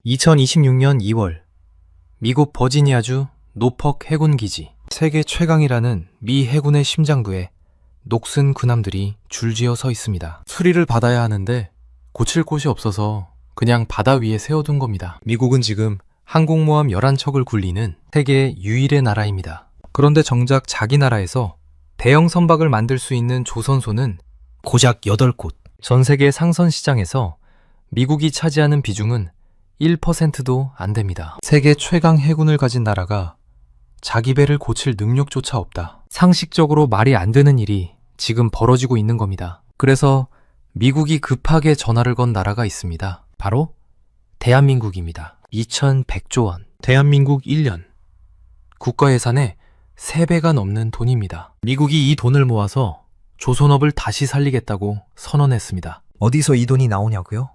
2026년 2월 미국 버지니아주 노퍽 해군기지, 세계 최강이라는 미 해군의 심장부에 녹슨 군함들이 줄지어 서 있습니다. 수리를 받아야 하는데 고칠 곳이 없어서 그냥 바다 위에 세워둔 겁니다. 미국은 지금 항공모함 11척을 굴리는 세계 유일의 나라입니다. 그런데 정작 자기 나라에서 대형 선박을 만들 수 있는 조선소는 고작 8곳. 전 세계 상선 시장에서 미국이 차지하는 비중은 1%도 안 됩니다. 세계 최강 해군을 가진 나라가 자기 배를 고칠 능력조차 없다. 상식적으로 말이 안 되는 일이 지금 벌어지고 있는 겁니다. 그래서 미국이 급하게 전화를 건 나라가 있습니다. 바로 대한민국입니다. 2100조 원. 대한민국 1년. 국가 예산의 3배가 넘는 돈입니다. 미국이 이 돈을 모아서 조선업을 다시 살리겠다고 선언했습니다. 어디서 이 돈이 나오냐고요?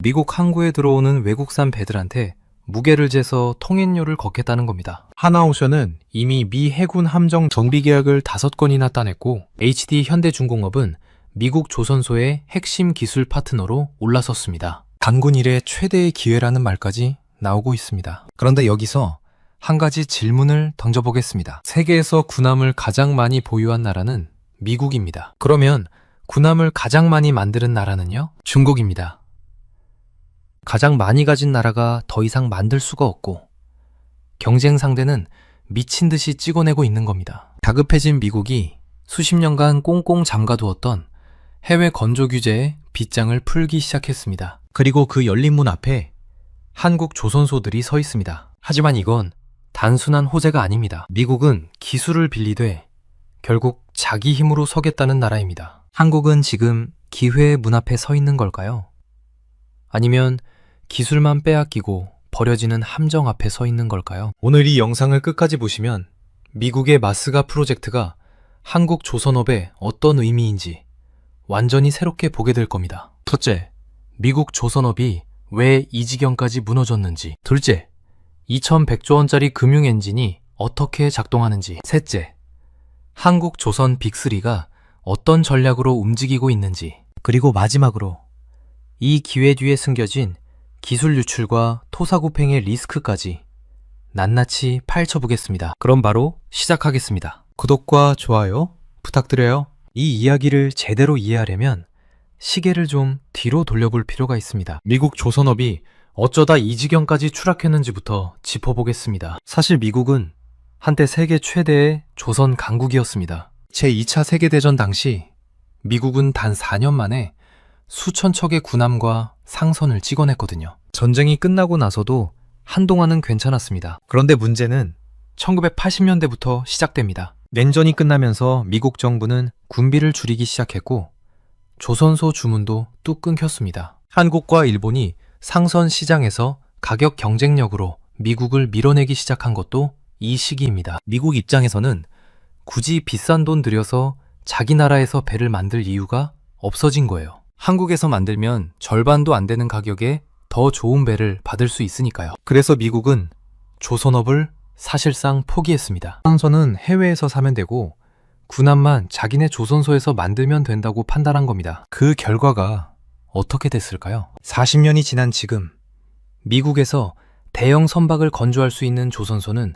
미국 항구에 들어오는 외국산 배들한테 무게를 재서 통행료를 걷겠다는 겁니다. 하나오션은 이미 미 해군 함정 정비 계약을 5건이나 따냈고 HD 현대중공업은 미국 조선소의 핵심 기술 파트너로 올라섰습니다. 단군 이래 최대의 기회라는 말까지 나오고 있습니다. 그런데 여기서 한 가지 질문을 던져보겠습니다. 세계에서 군함을 가장 많이 보유한 나라는 미국입니다. 그러면 군함을 가장 많이 만드는 나라는요? 중국입니다. 가장 많이 가진 나라가 더 이상 만들 수가 없고 경쟁 상대는 미친 듯이 찍어내고 있는 겁니다. 다급해진 미국이 수십 년간 꽁꽁 잠가두었던 해외 건조 규제에 빗장을 풀기 시작했습니다. 그리고 그 열린 문 앞에 한국 조선소들이 서 있습니다. 하지만 이건 단순한 호재가 아닙니다. 미국은 기술을 빌리되 결국 자기 힘으로 서겠다는 나라입니다. 한국은 지금 기회의 문 앞에 서 있는 걸까요? 아니면 기술만 빼앗기고 버려지는 함정 앞에 서 있는 걸까요? 오늘 이 영상을 끝까지 보시면 미국의 마스가 프로젝트가 한국 조선업에 어떤 의미인지 완전히 새롭게 보게 될 겁니다. 첫째, 미국 조선업이 왜 이 지경까지 무너졌는지. 둘째, 2100조 원짜리 금융 엔진이 어떻게 작동하는지. 셋째, 한국 조선 빅3가 어떤 전략으로 움직이고 있는지. 그리고 마지막으로 이 기회 뒤에 숨겨진 기술 유출과 토사구팽의 리스크까지 낱낱이 파헤쳐보겠습니다. 그럼 바로 시작하겠습니다. 구독과 좋아요 부탁드려요. 이 이야기를 제대로 이해하려면 시계를 좀 뒤로 돌려볼 필요가 있습니다. 미국 조선업이 어쩌다 이 지경까지 추락했는지부터 짚어보겠습니다. 사실 미국은 한때 세계 최대의 조선 강국이었습니다. 제2차 세계대전 당시 미국은 단 4년 만에 수천 척의 군함과 상선을 찍어냈거든요. 전쟁이 끝나고 나서도 한동안은 괜찮았습니다. 그런데 문제는 1980년대부터 시작됩니다. 냉전이 끝나면서 미국 정부는 군비를 줄이기 시작했고 조선소 주문도 뚝 끊겼습니다. 한국과 일본이 상선 시장에서 가격 경쟁력으로 미국을 밀어내기 시작한 것도 이 시기입니다. 미국 입장에서는 굳이 비싼 돈 들여서 자기 나라에서 배를 만들 이유가 없어진 거예요. 한국에서 만들면 절반도 안 되는 가격에 더 좋은 배를 받을 수 있으니까요. 그래서 미국은 조선업을 사실상 포기했습니다. 상선은 해외에서 사면 되고 군함만 자기네 조선소에서 만들면 된다고 판단한 겁니다. 그 결과가 어떻게 됐을까요? 40년이 지난 지금 미국에서 대형 선박을 건조할 수 있는 조선소는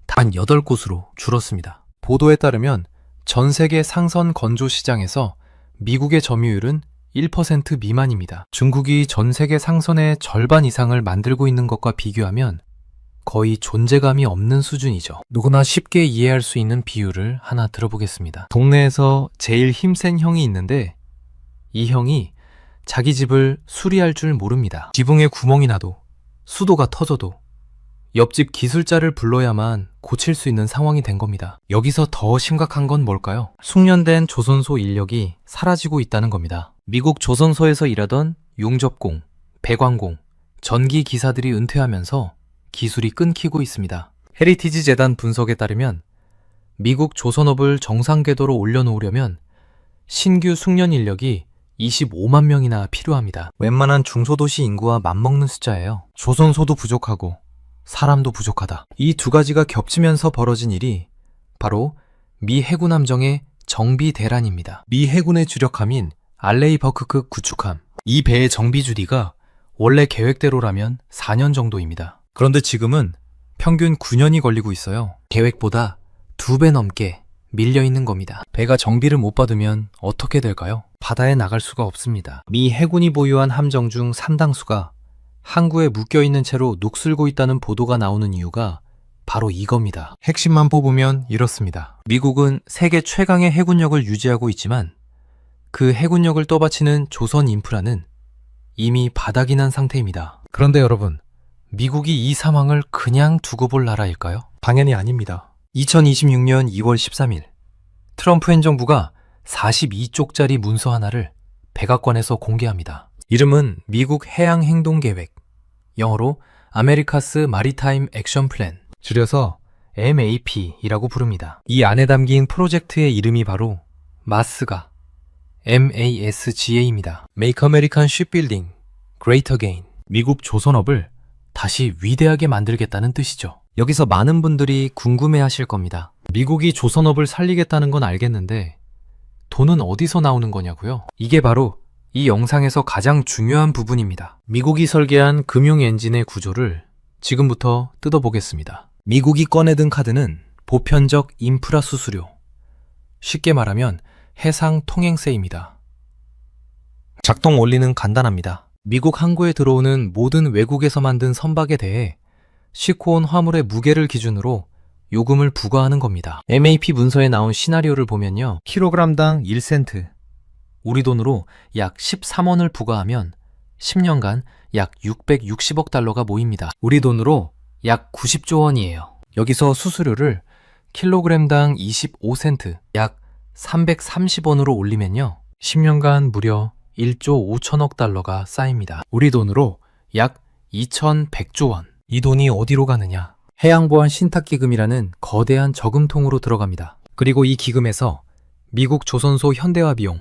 단 8곳으로 줄었습니다. 보도에 따르면 전 세계 상선 건조 시장에서 미국의 점유율은 1% 미만입니다. 중국이 전 세계 상선의 절반 이상을 만들고 있는 것과 비교하면 거의 존재감이 없는 수준이죠. 누구나 쉽게 이해할 수 있는 비유를 하나 들어보겠습니다. 동네에서 제일 힘센 형이 있는데 이 형이 자기 집을 수리할 줄 모릅니다. 지붕에 구멍이 나도 수도가 터져도 옆집 기술자를 불러야만 고칠 수 있는 상황이 된 겁니다. 여기서 더 심각한 건 뭘까요? 숙련된 조선소 인력이 사라지고 있다는 겁니다. 미국 조선소에서 일하던 용접공, 배관공, 전기 기사들이 은퇴하면서 기술이 끊기고 있습니다. 헤리티지 재단 분석에 따르면 미국 조선업을 정상 궤도로 올려놓으려면 신규 숙련 인력이 25만 명이나 필요합니다. 웬만한 중소도시 인구와 맞먹는 숫자예요. 조선소도 부족하고 사람도 부족하다. 이 두 가지가 겹치면서 벌어진 일이 바로 미 해군 함정의 정비 대란입니다. 미 해군의 주력함인 알레이버크급 구축함. 이 배의 정비 주디가 원래 계획대로라면 4년 정도입니다. 그런데 지금은 평균 9년이 걸리고 있어요. 계획보다 2배 넘게 밀려 있는 겁니다. 배가 정비를 못 받으면 어떻게 될까요? 바다에 나갈 수가 없습니다. 미 해군이 보유한 함정 중 상당수가 항구에 묶여 있는 채로 녹슬고 있다는 보도가 나오는 이유가 바로 이겁니다. 핵심만 뽑으면 이렇습니다. 미국은 세계 최강의 해군력을 유지하고 있지만 그 해군력을 떠받치는 조선 인프라는 이미 바닥이 난 상태입니다. 그런데 여러분, 미국이 이 상황을 그냥 두고 볼 나라일까요? 당연히 아닙니다. 2026년 2월 13일, 트럼프 행정부가 42쪽짜리 문서 하나를 백악관에서 공개합니다. 이름은 미국 해양 행동 계획, 영어로 아메리카스 마리타임 액션 플랜, 줄여서 MAP이라고 부릅니다. 이 안에 담긴 프로젝트의 이름이 바로 마스가 MASGA입니다. Make American Shipbuilding Great Again. 미국 조선업을 다시 위대하게 만들겠다는 뜻이죠. 여기서 많은 분들이 궁금해하실 겁니다. 미국이 조선업을 살리겠다는 건 알겠는데 돈은 어디서 나오는 거냐고요? 이게 바로 이 영상에서 가장 중요한 부분입니다. 미국이 설계한 금융 엔진의 구조를 지금부터 뜯어보겠습니다. 미국이 꺼내든 카드는 보편적 인프라 수수료, 쉽게 말하면 해상 통행세입니다. 작동 원리는 간단합니다. 미국 항구에 들어오는 모든 외국에서 만든 선박에 대해 싣고 온 화물의 무게를 기준으로 요금을 부과하는 겁니다. MAP 문서에 나온 시나리오를 보면요, 킬로그램당 1센트, 우리 돈으로 약 13원을 부과하면 10년간 약 660억 달러가 모입니다. 우리 돈으로 약 90조 원이에요. 여기서 수수료를 킬로그램당 25센트, 약 330원으로 올리면요, 10년간 무려 1조 5천억 달러가 쌓입니다. 우리 돈으로 약 2,100조 원. 이 돈이 어디로 가느냐? 해양보안 신탁기금이라는 거대한 저금통으로 들어갑니다. 그리고 이 기금에서 미국 조선소 현대화 비용,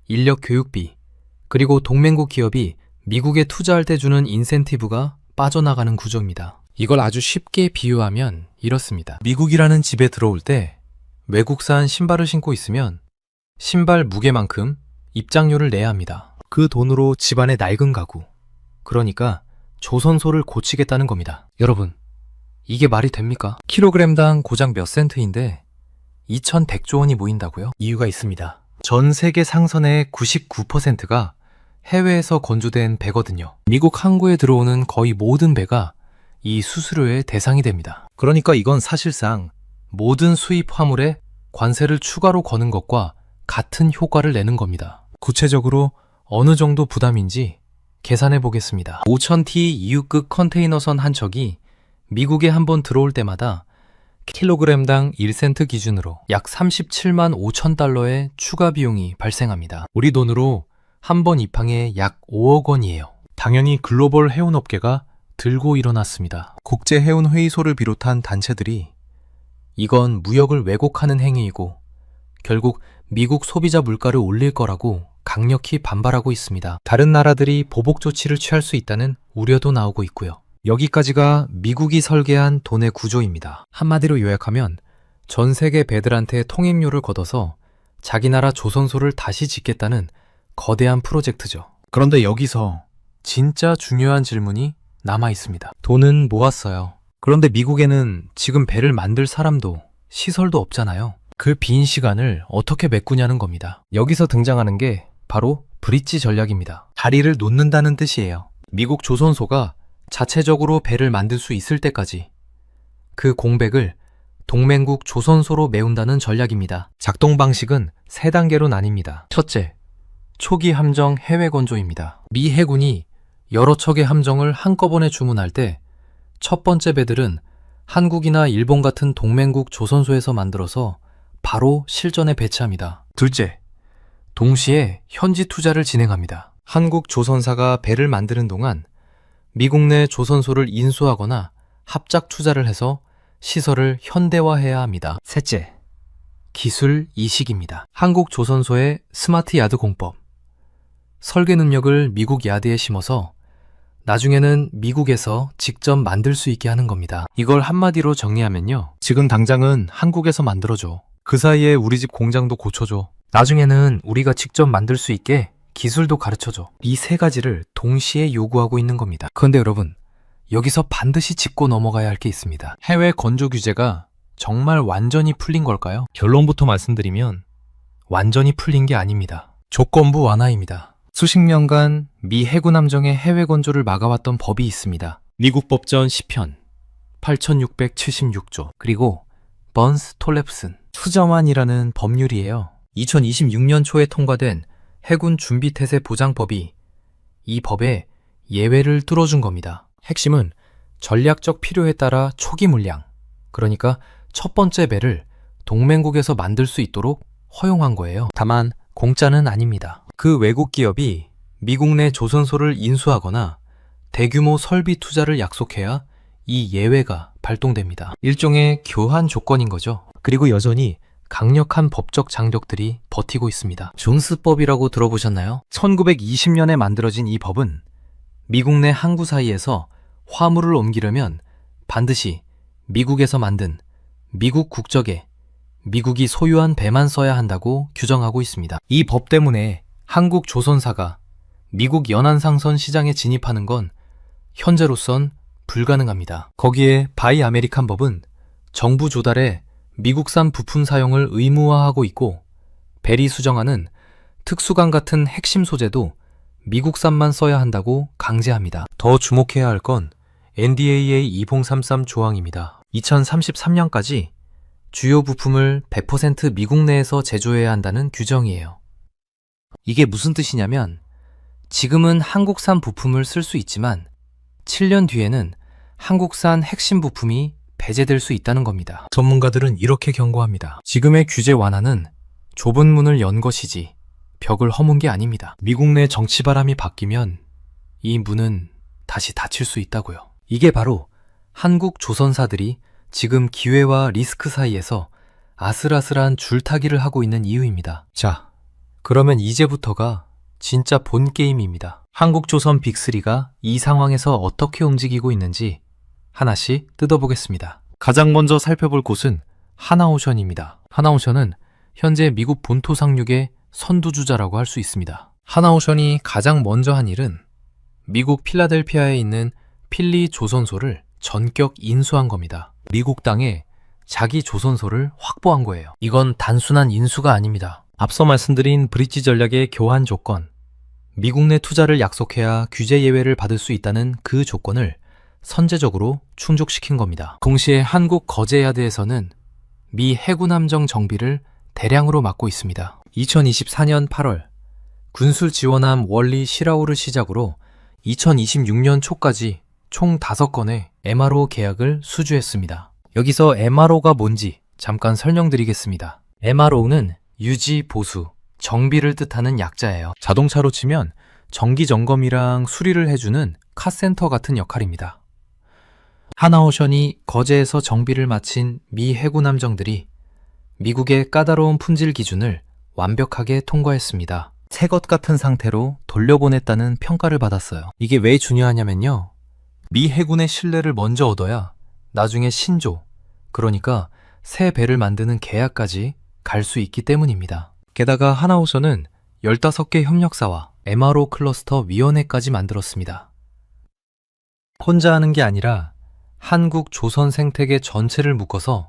인력 교육비, 그리고 동맹국 기업이 미국에 투자할 때 주는 인센티브가 빠져나가는 구조입니다. 이걸 아주 쉽게 비유하면 이렇습니다. 미국이라는 집에 들어올 때 외국산 신발을 신고 있으면 신발 무게만큼 입장료를 내야 합니다. 그 돈으로 집안의 낡은 가구, 그러니까 조선소를 고치겠다는 겁니다. 여러분, 이게 말이 됩니까? 킬로그램당 고작 몇 센트인데 2,100조 원이 모인다고요? 이유가 있습니다. 전 세계 상선의 99%가 해외에서 건조된 배거든요. 미국 항구에 들어오는 거의 모든 배가 이 수수료의 대상이 됩니다. 그러니까 이건 사실상 모든 수입 화물에 관세를 추가로 거는 것과 같은 효과를 내는 겁니다. 구체적으로 어느 정도 부담인지 계산해 보겠습니다. 5000T EU급 컨테이너선 한 척이 미국에 한번 들어올 때마다 킬로그램당 1센트 기준으로 약 37만 5천 달러의 추가 비용이 발생합니다. 우리 돈으로 한 번 입항에 약 5억 원이에요. 당연히 글로벌 해운업계가 들고 일어났습니다. 국제해운회의소를 비롯한 단체들이 이건 무역을 왜곡하는 행위이고 결국 미국 소비자 물가를 올릴 거라고 강력히 반발하고 있습니다. 다른 나라들이 보복 조치를 취할 수 있다는 우려도 나오고 있고요. 여기까지가 미국이 설계한 돈의 구조입니다. 한마디로 요약하면 전 세계 배들한테 통행료를 걷어서 자기 나라 조선소를 다시 짓겠다는 거대한 프로젝트죠. 그런데 여기서 진짜 중요한 질문이 남아 있습니다. 돈은 모았어요. 그런데 미국에는 지금 배를 만들 사람도 시설도 없잖아요. 그 빈 시간을 어떻게 메꾸냐는 겁니다. 여기서 등장하는 게 바로 브릿지 전략입니다. 다리를 놓는다는 뜻이에요. 미국 조선소가 자체적으로 배를 만들 수 있을 때까지 그 공백을 동맹국 조선소로 메운다는 전략입니다. 작동 방식은 3단계로 나뉩니다. 첫째, 초기 함정 해외 건조입니다. 미 해군이 여러 척의 함정을 한꺼번에 주문할 때 첫 번째 배들은 한국이나 일본 같은 동맹국 조선소에서 만들어서 바로 실전에 배치합니다. 둘째, 동시에 현지 투자를 진행합니다. 한국 조선사가 배를 만드는 동안 미국 내 조선소를 인수하거나 합작 투자를 해서 시설을 현대화해야 합니다. 셋째, 기술 이식입니다. 한국 조선소의 스마트 야드 공법, 설계 능력을 미국 야드에 심어서 나중에는 미국에서 직접 만들 수 있게 하는 겁니다. 이걸 한마디로 정리하면요, 지금 당장은 한국에서 만들어줘. 그 사이에 우리 집 공장도 고쳐줘. 나중에는 우리가 직접 만들 수 있게 기술도 가르쳐줘. 이 세 가지를 동시에 요구하고 있는 겁니다. 그런데 여러분, 여기서 반드시 짚고 넘어가야 할 게 있습니다. 해외 건조 규제가 정말 완전히 풀린 걸까요? 결론부터 말씀드리면 완전히 풀린 게 아닙니다. 조건부 완화입니다. 수십 년간 미 해군 함정의 해외 건조를 막아왔던 법이 있습니다. 미국 법전 10편 8676조 그리고 번스 톨랩슨 수저만이라는 법률이에요. 2026년 초에 통과된 해군 준비태세 보장법이 이 법에 예외를 뚫어준 겁니다. 핵심은 전략적 필요에 따라 초기 물량, 그러니까 첫 번째 배를 동맹국에서 만들 수 있도록 허용한 거예요. 다만 공짜는 아닙니다. 그 외국 기업이 미국 내 조선소를 인수하거나 대규모 설비 투자를 약속해야 이 예외가 발동됩니다. 일종의 교환 조건인 거죠. 그리고 여전히 강력한 법적 장벽들이 버티고 있습니다. 존스법이라고 들어보셨나요? 1920년에 만들어진 이 법은 미국 내 항구 사이에서 화물을 옮기려면 반드시 미국에서 만든 미국 국적의 미국이 소유한 배만 써야 한다고 규정하고 있습니다. 이 법 때문에 한국 조선사가 미국 연안상선 시장에 진입하는 건 현재로선 불가능합니다. 거기에 바이 아메리칸 법은 정부 조달에 미국산 부품 사용을 의무화하고 있고 베리 수정안은 특수강 같은 핵심 소재도 미국산만 써야 한다고 강제합니다. 더 주목해야 할 건 NDAA 2033 조항입니다. 2033년까지 주요 부품을 100% 미국 내에서 제조해야 한다는 규정이에요. 이게 무슨 뜻이냐면 지금은 한국산 부품을 쓸 수 있지만 7년 뒤에는 한국산 핵심 부품이 배제될 수 있다는 겁니다. 전문가들은 이렇게 경고합니다. 지금의 규제 완화는 좁은 문을 연 것이지 벽을 허문 게 아닙니다. 미국 내 정치 바람이 바뀌면 이 문은 다시 닫힐 수 있다고요. 이게 바로 한국 조선사들이 지금 기회와 리스크 사이에서 아슬아슬한 줄타기를 하고 있는 이유입니다. 자, 그러면 이제부터가 진짜 본 게임입니다. 한국조선 빅3가 이 상황에서 어떻게 움직이고 있는지 하나씩 뜯어보겠습니다. 가장 먼저 살펴볼 곳은 하나오션입니다. 하나오션은 현재 미국 본토 상륙의 선두주자라고 할 수 있습니다. 하나오션이 가장 먼저 한 일은 미국 필라델피아에 있는 필리 조선소를 전격 인수한 겁니다. 미국 땅에 자기 조선소를 확보한 거예요. 이건 단순한 인수가 아닙니다. 앞서 말씀드린 브릿지 전략의 교환 조건, 미국 내 투자를 약속해야 규제 예외를 받을 수 있다는 그 조건을 선제적으로 충족시킨 겁니다. 동시에 한국 거제야드에서는 미 해군 함정 정비를 대량으로 맡고 있습니다. 2024년 8월 군술 지원함 월리 시라우를 시작으로 2026년 초까지 총 5건의 MRO 계약을 수주했습니다. 여기서 MRO가 뭔지 잠깐 설명드리겠습니다. MRO는 유지, 보수, 정비를 뜻하는 약자예요. 자동차로 치면 정기 점검이랑 수리를 해주는 카센터 같은 역할입니다. 하나오션이 거제에서 정비를 마친 미 해군 함정들이 미국의 까다로운 품질 기준을 완벽하게 통과했습니다. 새 것 같은 상태로 돌려보냈다는 평가를 받았어요. 이게 왜 중요하냐면요. 미 해군의 신뢰를 먼저 얻어야 나중에 신조, 그러니까 새 배를 만드는 계약까지 갈 수 있기 때문입니다. 게다가 하나오션은 15개 협력사와 MRO 클러스터 위원회까지 만들었습니다. 혼자 하는 게 아니라 한국 조선 생태계 전체를 묶어서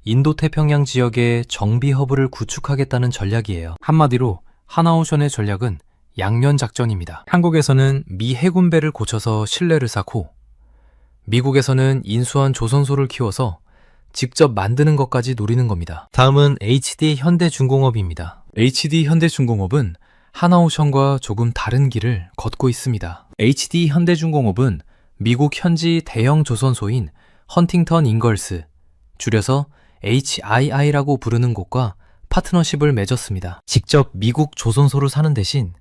인도태평양 지역의 정비 허브를 구축하겠다는 전략이에요. 한마디로 하나오션의 전략은 양면 작전입니다. 한국에서는 미 해군배를 고쳐서 신뢰를 쌓고 미국에서는 인수한 조선소를 키워서 직접 만드는 것까지 노리는 겁니다. 다음은 HD 현대중공업입니다. HD 현대중공업은 하나오션과 조금 다른 길을 걷고 있습니다. HD 현대중공업은 미국 현지 대형 조선소인 헌팅턴 인걸스, 줄여서 HII라고 부르는 곳과 파트너십을 맺었습니다. 직접 미국 조선소를 사는 대신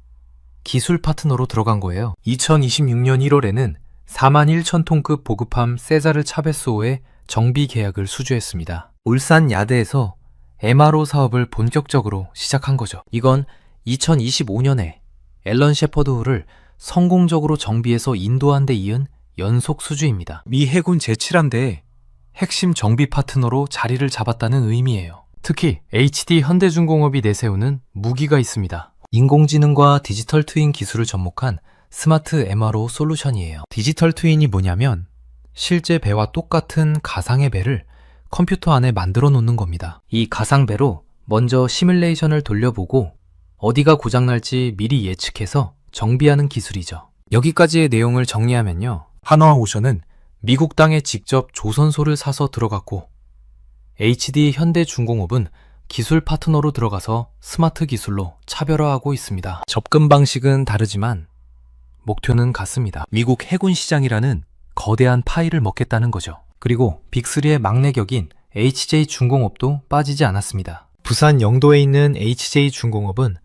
기술 파트너로 들어간 거예요. 2026년 1월에는 41,000톤급 보급함 세자르 차베스호의 정비 계약을 수주했습니다. 울산 야대에서 MRO 사업을 본격적으로 시작한 거죠. 이건 2025년에 앨런 셰퍼드호를 성공적으로 정비해서 인도한 데 이은 연속 수주입니다. 미 해군 제7함대의 핵심 정비 파트너로 자리를 잡았다는 의미예요. 특히 HD 현대중공업이 내세우는 무기가 있습니다. 인공지능과 디지털 트윈 기술을 접목한 스마트 MRO 솔루션이에요. 디지털 트윈이 뭐냐면 실제 배와 똑같은 가상의 배를 컴퓨터 안에 만들어 놓는 겁니다. 이 가상 배로 먼저 시뮬레이션을 돌려보고 어디가 고장날지 미리 예측해서 정비하는 기술이죠. 여기까지의 내용을 정리하면요. 한화오션은 미국 땅에 직접 조선소를 사서 들어갔고 HD 현대중공업은 기술 파트너로 들어가서 스마트 기술로 차별화하고 있습니다. 접근 방식은 다르지만 목표는 같습니다. 미국 해군 시장이라는 거대한 파이를 먹겠다는 거죠. 그리고 빅3의 막내 격인 HJ중공업도 빠지지 않았습니다. 부산 영도에 있는 HJ중공업은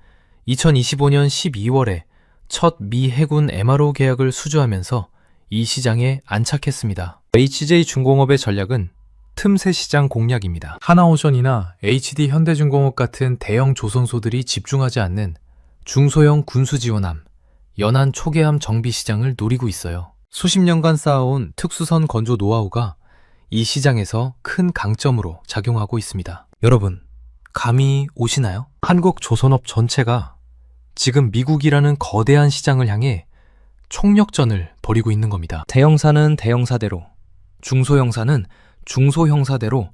2025년 12월에 첫 미 해군 MRO 계약을 수주하면서 이 시장에 안착했습니다. HJ중공업의 전략은 틈새 시장 공략입니다. 하나오션이나 HD 현대중공업 같은 대형 조선소들이 집중하지 않는 중소형 군수지원함, 연안 초계함 정비 시장을 노리고 있어요. 수십 년간 쌓아온 특수선 건조 노하우가 이 시장에서 큰 강점으로 작용하고 있습니다. 여러분, 감이 오시나요? 한국 조선업 전체가 지금 미국이라는 거대한 시장을 향해 총력전을 벌이고 있는 겁니다. 대형사는 대형사대로, 중소형사는 중소형사대로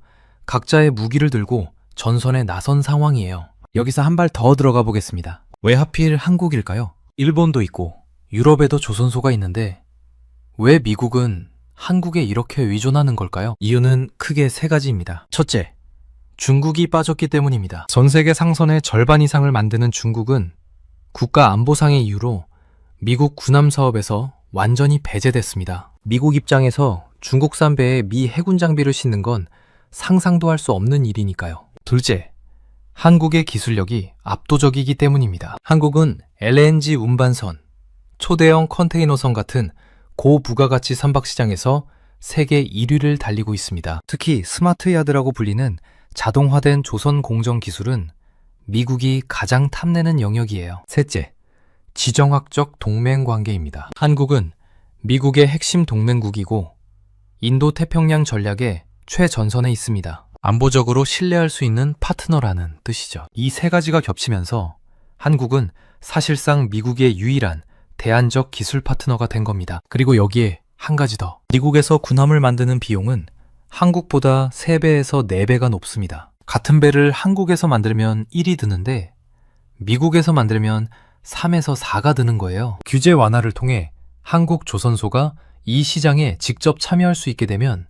각자의 무기를 들고 전선에 나선 상황이에요. 여기서 한 발 더 들어가 보겠습니다. 왜 하필 한국일까요? 일본도 있고 유럽에도 조선소가 있는데 왜 미국은 한국에 이렇게 의존하는 걸까요? 이유는 크게 세 가지입니다. 첫째, 중국이 빠졌기 때문입니다. 전 세계 상선의 절반 이상을 만드는 중국은 국가 안보상의 이유로 미국 군함 사업에서 완전히 배제됐습니다. 미국 입장에서 중국산 배에 미 해군 장비를 싣는 건 상상도 할 수 없는 일이니까요. 둘째, 한국의 기술력이 압도적이기 때문입니다. 한국은 LNG 운반선, 초대형 컨테이너선 같은 고부가가치 선박시장에서 세계 1위를 달리고 있습니다. 특히 스마트야드라고 불리는 자동화된 조선 공정 기술은 미국이 가장 탐내는 영역이에요. 셋째, 지정학적 동맹 관계입니다. 한국은 미국의 핵심 동맹국이고 인도태평양 전략의 최전선에 있습니다. 안보적으로 신뢰할 수 있는 파트너라는 뜻이죠. 이 세 가지가 겹치면서 한국은 사실상 미국의 유일한 대안적 기술 파트너가 된 겁니다. 그리고 여기에 한 가지 더. 미국에서 군함을 만드는 비용은 한국보다 3배에서 4배가 높습니다. 같은 배를 한국에서 만들면 1이 드는데 미국에서 만들면 3에서 4가 드는 거예요. 규제 완화를 통해 한국 조선소가 이 시장에 직접 참여할 수 있게 되면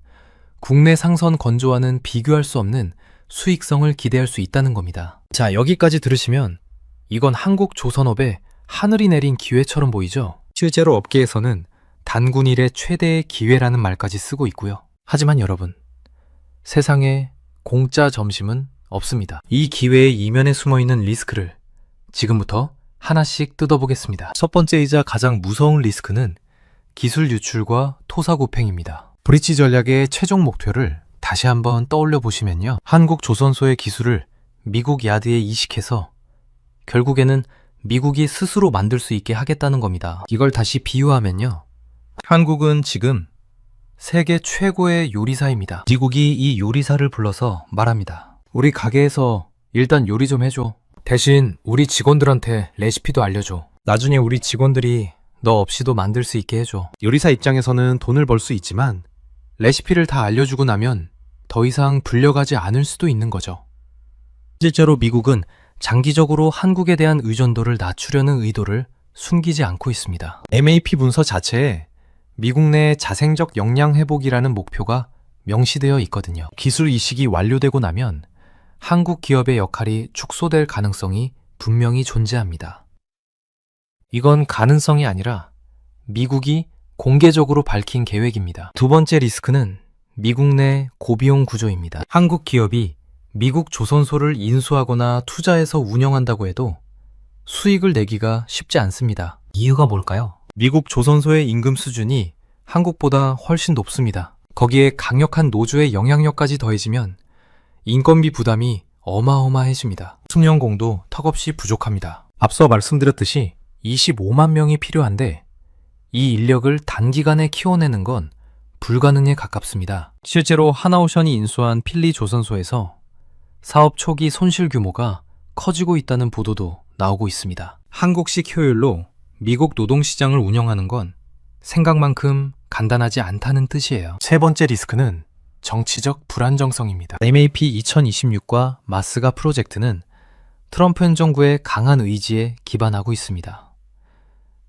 국내 상선 건조와는 비교할 수 없는 수익성을 기대할 수 있다는 겁니다. 자, 여기까지 들으시면 이건 한국 조선업에 하늘이 내린 기회처럼 보이죠? 실제로 업계에서는 단군 일의 최대의 기회라는 말까지 쓰고 있고요. 하지만 여러분, 세상에 공짜 점심은 없습니다. 이 기회의 이면에 숨어있는 리스크를 지금부터 하나씩 뜯어보겠습니다. 첫 번째이자 가장 무서운 리스크는 기술 유출과 토사구팽입니다. 브릿지 전략의 최종 목표를 다시 한번 떠올려 보시면요. 한국 조선소의 기술을 미국 야드에 이식해서 결국에는 미국이 스스로 만들 수 있게 하겠다는 겁니다. 이걸 다시 비유하면요. 한국은 지금 세계 최고의 요리사입니다. 미국이 이 요리사를 불러서 말합니다. 우리 가게에서 일단 요리 좀 해줘. 대신 우리 직원들한테 레시피도 알려줘. 나중에 우리 직원들이 너 없이도 만들 수 있게 해줘. 요리사 입장에서는 돈을 벌 수 있지만 레시피를 다 알려주고 나면 더 이상 불려가지 않을 수도 있는 거죠. 실제로 미국은 장기적으로 한국에 대한 의존도를 낮추려는 의도를 숨기지 않고 있습니다. MAP 문서 자체에 미국 내 자생적 역량 회복이라는 목표가 명시되어 있거든요. 기술 이식이 완료되고 나면 한국 기업의 역할이 축소될 가능성이 분명히 존재합니다. 이건 가능성이 아니라 미국이 공개적으로 밝힌 계획입니다. 두 번째 리스크는 미국 내 고비용 구조입니다. 한국 기업이 미국 조선소를 인수하거나 투자해서 운영한다고 해도 수익을 내기가 쉽지 않습니다. 이유가 뭘까요? 미국 조선소의 임금 수준이 한국보다 훨씬 높습니다. 거기에 강력한 노조의 영향력까지 더해지면 인건비 부담이 어마어마해집니다. 숙련공도 턱없이 부족합니다. 앞서 말씀드렸듯이 25만 명이 필요한데 이 인력을 단기간에 키워내는 건 불가능에 가깝습니다. 실제로 하나오션이 인수한 필리 조선소에서 사업 초기 손실 규모가 커지고 있다는 보도도 나오고 있습니다. 한국식 효율로 미국 노동시장을 운영하는 건 생각만큼 간단하지 않다는 뜻이에요. 세 번째 리스크는 정치적 불안정성입니다. MAP 2026과 마스가 프로젝트는 트럼프 현 정부의 강한 의지에 기반하고 있습니다.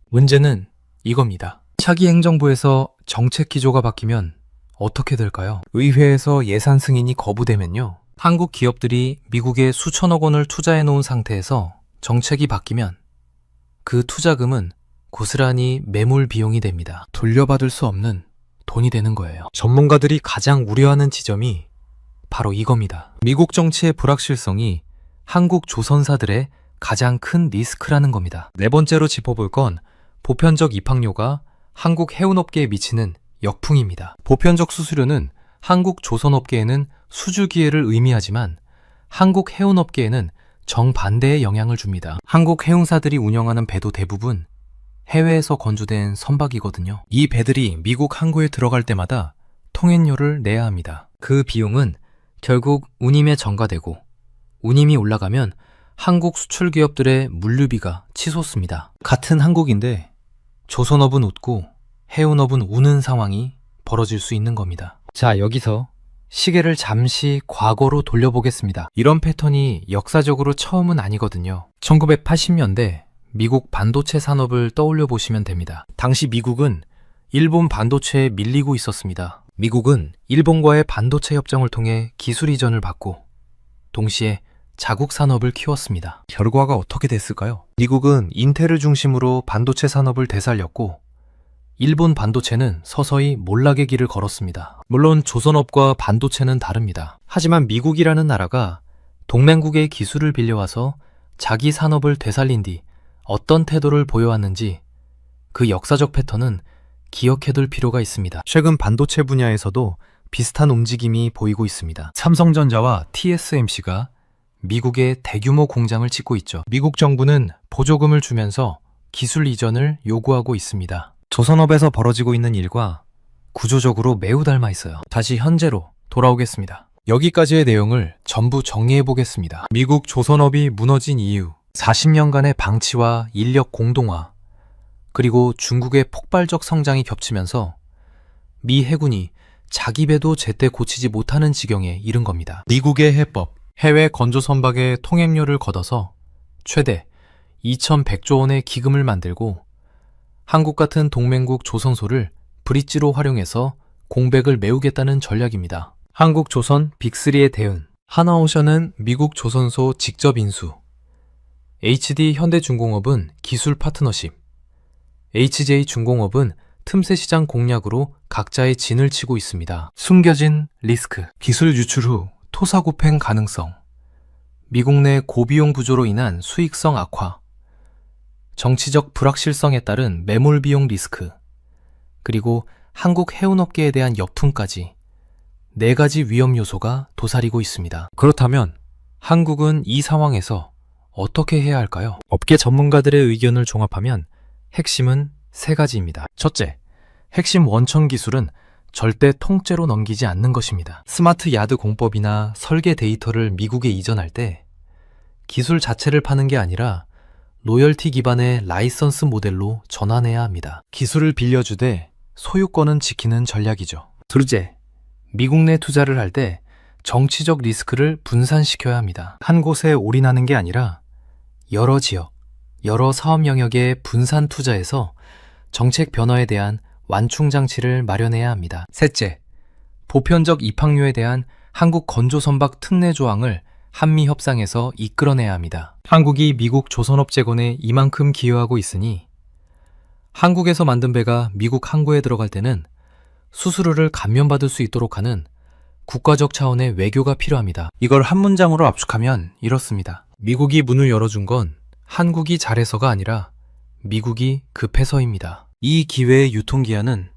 문제는 이겁니다. 차기 행정부에서 정책 기조가 바뀌면 어떻게 될까요? 의회에서 예산 승인이 거부되면요. 한국 기업들이 미국에 수천억 원을 투자해 놓은 상태에서 정책이 바뀌면 그 투자금은 고스란히 매몰 비용이 됩니다. 돌려받을 수 없는 돈이 되는 거예요. 전문가들이 가장 우려하는 지점이 바로 이겁니다. 미국 정치의 불확실성이 한국 조선사들의 가장 큰 리스크라는 겁니다. 네 번째로 짚어볼 건 보편적 입학료가 한국 해운업계에 미치는 역풍입니다. 보편적 수수료는 한국 조선업계에는 수주 기회를 의미하지만 한국 해운업계에는 정반대의 영향을 줍니다. 한국 해운사들이 운영하는 배도 대부분 해외에서 건조된 선박이거든요. 이 배들이 미국 항구에 들어갈 때마다 통행료를 내야 합니다. 그 비용은 결국 운임에 전가되고 운임이 올라가면 한국 수출 기업들의 물류비가 치솟습니다. 같은 한국인데 조선업은 웃고 해운업은 우는 상황이 벌어질 수 있는 겁니다. 자, 여기서 시계를 잠시 과거로 돌려보겠습니다. 이런 패턴이 역사적으로 처음은 아니거든요. 1980년대 미국 반도체 산업을 떠올려 보시면 됩니다. 당시 미국은 일본 반도체에 밀리고 있었습니다. 미국은 일본과의 반도체 협정을 통해 기술 이전을 받고 동시에 자국 산업을 키웠습니다. 결과가 어떻게 됐을까요? 미국은 인텔을 중심으로 반도체 산업을 되살렸고 일본 반도체는 서서히 몰락의 길을 걸었습니다. 물론 조선업과 반도체는 다릅니다. 하지만 미국이라는 나라가 동맹국의 기술을 빌려와서 자기 산업을 되살린 뒤 어떤 태도를 보여왔는지 그 역사적 패턴은 기억해둘 필요가 있습니다. 최근 반도체 분야에서도 비슷한 움직임이 보이고 있습니다. 삼성전자와 TSMC가 미국에 대규모 공장을 짓고 있죠. 미국 정부는 보조금을 주면서 기술 이전을 요구하고 있습니다. 조선업에서 벌어지고 있는 일과 구조적으로 매우 닮아 있어요. 다시 현재로 돌아오겠습니다. 여기까지의 내용을 전부 정리해 보겠습니다. 미국 조선업이 무너진 이유, 40년간의 방치와 인력 공동화, 그리고 중국의 폭발적 성장이 겹치면서 미 해군이 자기 배도 제때 고치지 못하는 지경에 이른 겁니다. 미국의 해법, 해외 건조 선박의 통행료를 걷어서 최대 2,100조 원의 기금을 만들고 한국 같은 동맹국 조선소를 브릿지로 활용해서 공백을 메우겠다는 전략입니다. 한국 조선 빅3의 대응, 하나오션은 미국 조선소 직접 인수, HD 현대중공업은 기술 파트너십, HJ중공업은 틈새 시장 공략으로 각자의 진을 치고 있습니다. 숨겨진 리스크, 기술 유출 후 토사구팽 가능성, 미국 내 고비용 구조로 인한 수익성 악화, 정치적 불확실성에 따른 매몰 비용 리스크, 그리고 한국 해운업계에 대한 역풍까지 4가지 위험 요소가 도사리고 있습니다. 그렇다면 한국은 이 상황에서 어떻게 해야 할까요? 업계 전문가들의 의견을 종합하면 핵심은 3가지입니다. 첫째, 핵심 원천 기술은 절대 통째로 넘기지 않는 것입니다. 스마트 야드 공법이나 설계 데이터를 미국에 이전할 때 기술 자체를 파는 게 아니라 로열티 기반의 라이선스 모델로 전환해야 합니다. 기술을 빌려주되 소유권은 지키는 전략이죠. 둘째, 미국 내 투자를 할 때 정치적 리스크를 분산시켜야 합니다. 한 곳에 올인하는 게 아니라 여러 지역, 여러 사업 영역에 분산 투자해서 정책 변화에 대한 완충 장치를 마련해야 합니다. 셋째, 보편적 입학료에 대한 한국 건조선박 특례 조항을 한미 협상에서 이끌어내야 합니다. 한국이 미국 조선업 재건에 이만큼 기여하고 있으니 한국에서 만든 배가 미국 항구에 들어갈 때는 수수료를 감면받을 수 있도록 하는 국가적 차원의 외교가 필요합니다. 이걸 한 문장으로 압축하면 이렇습니다. 미국이 문을 열어준 건 한국이 잘해서가 아니라 미국이 급해서입니다. 이 기회의 유통기한은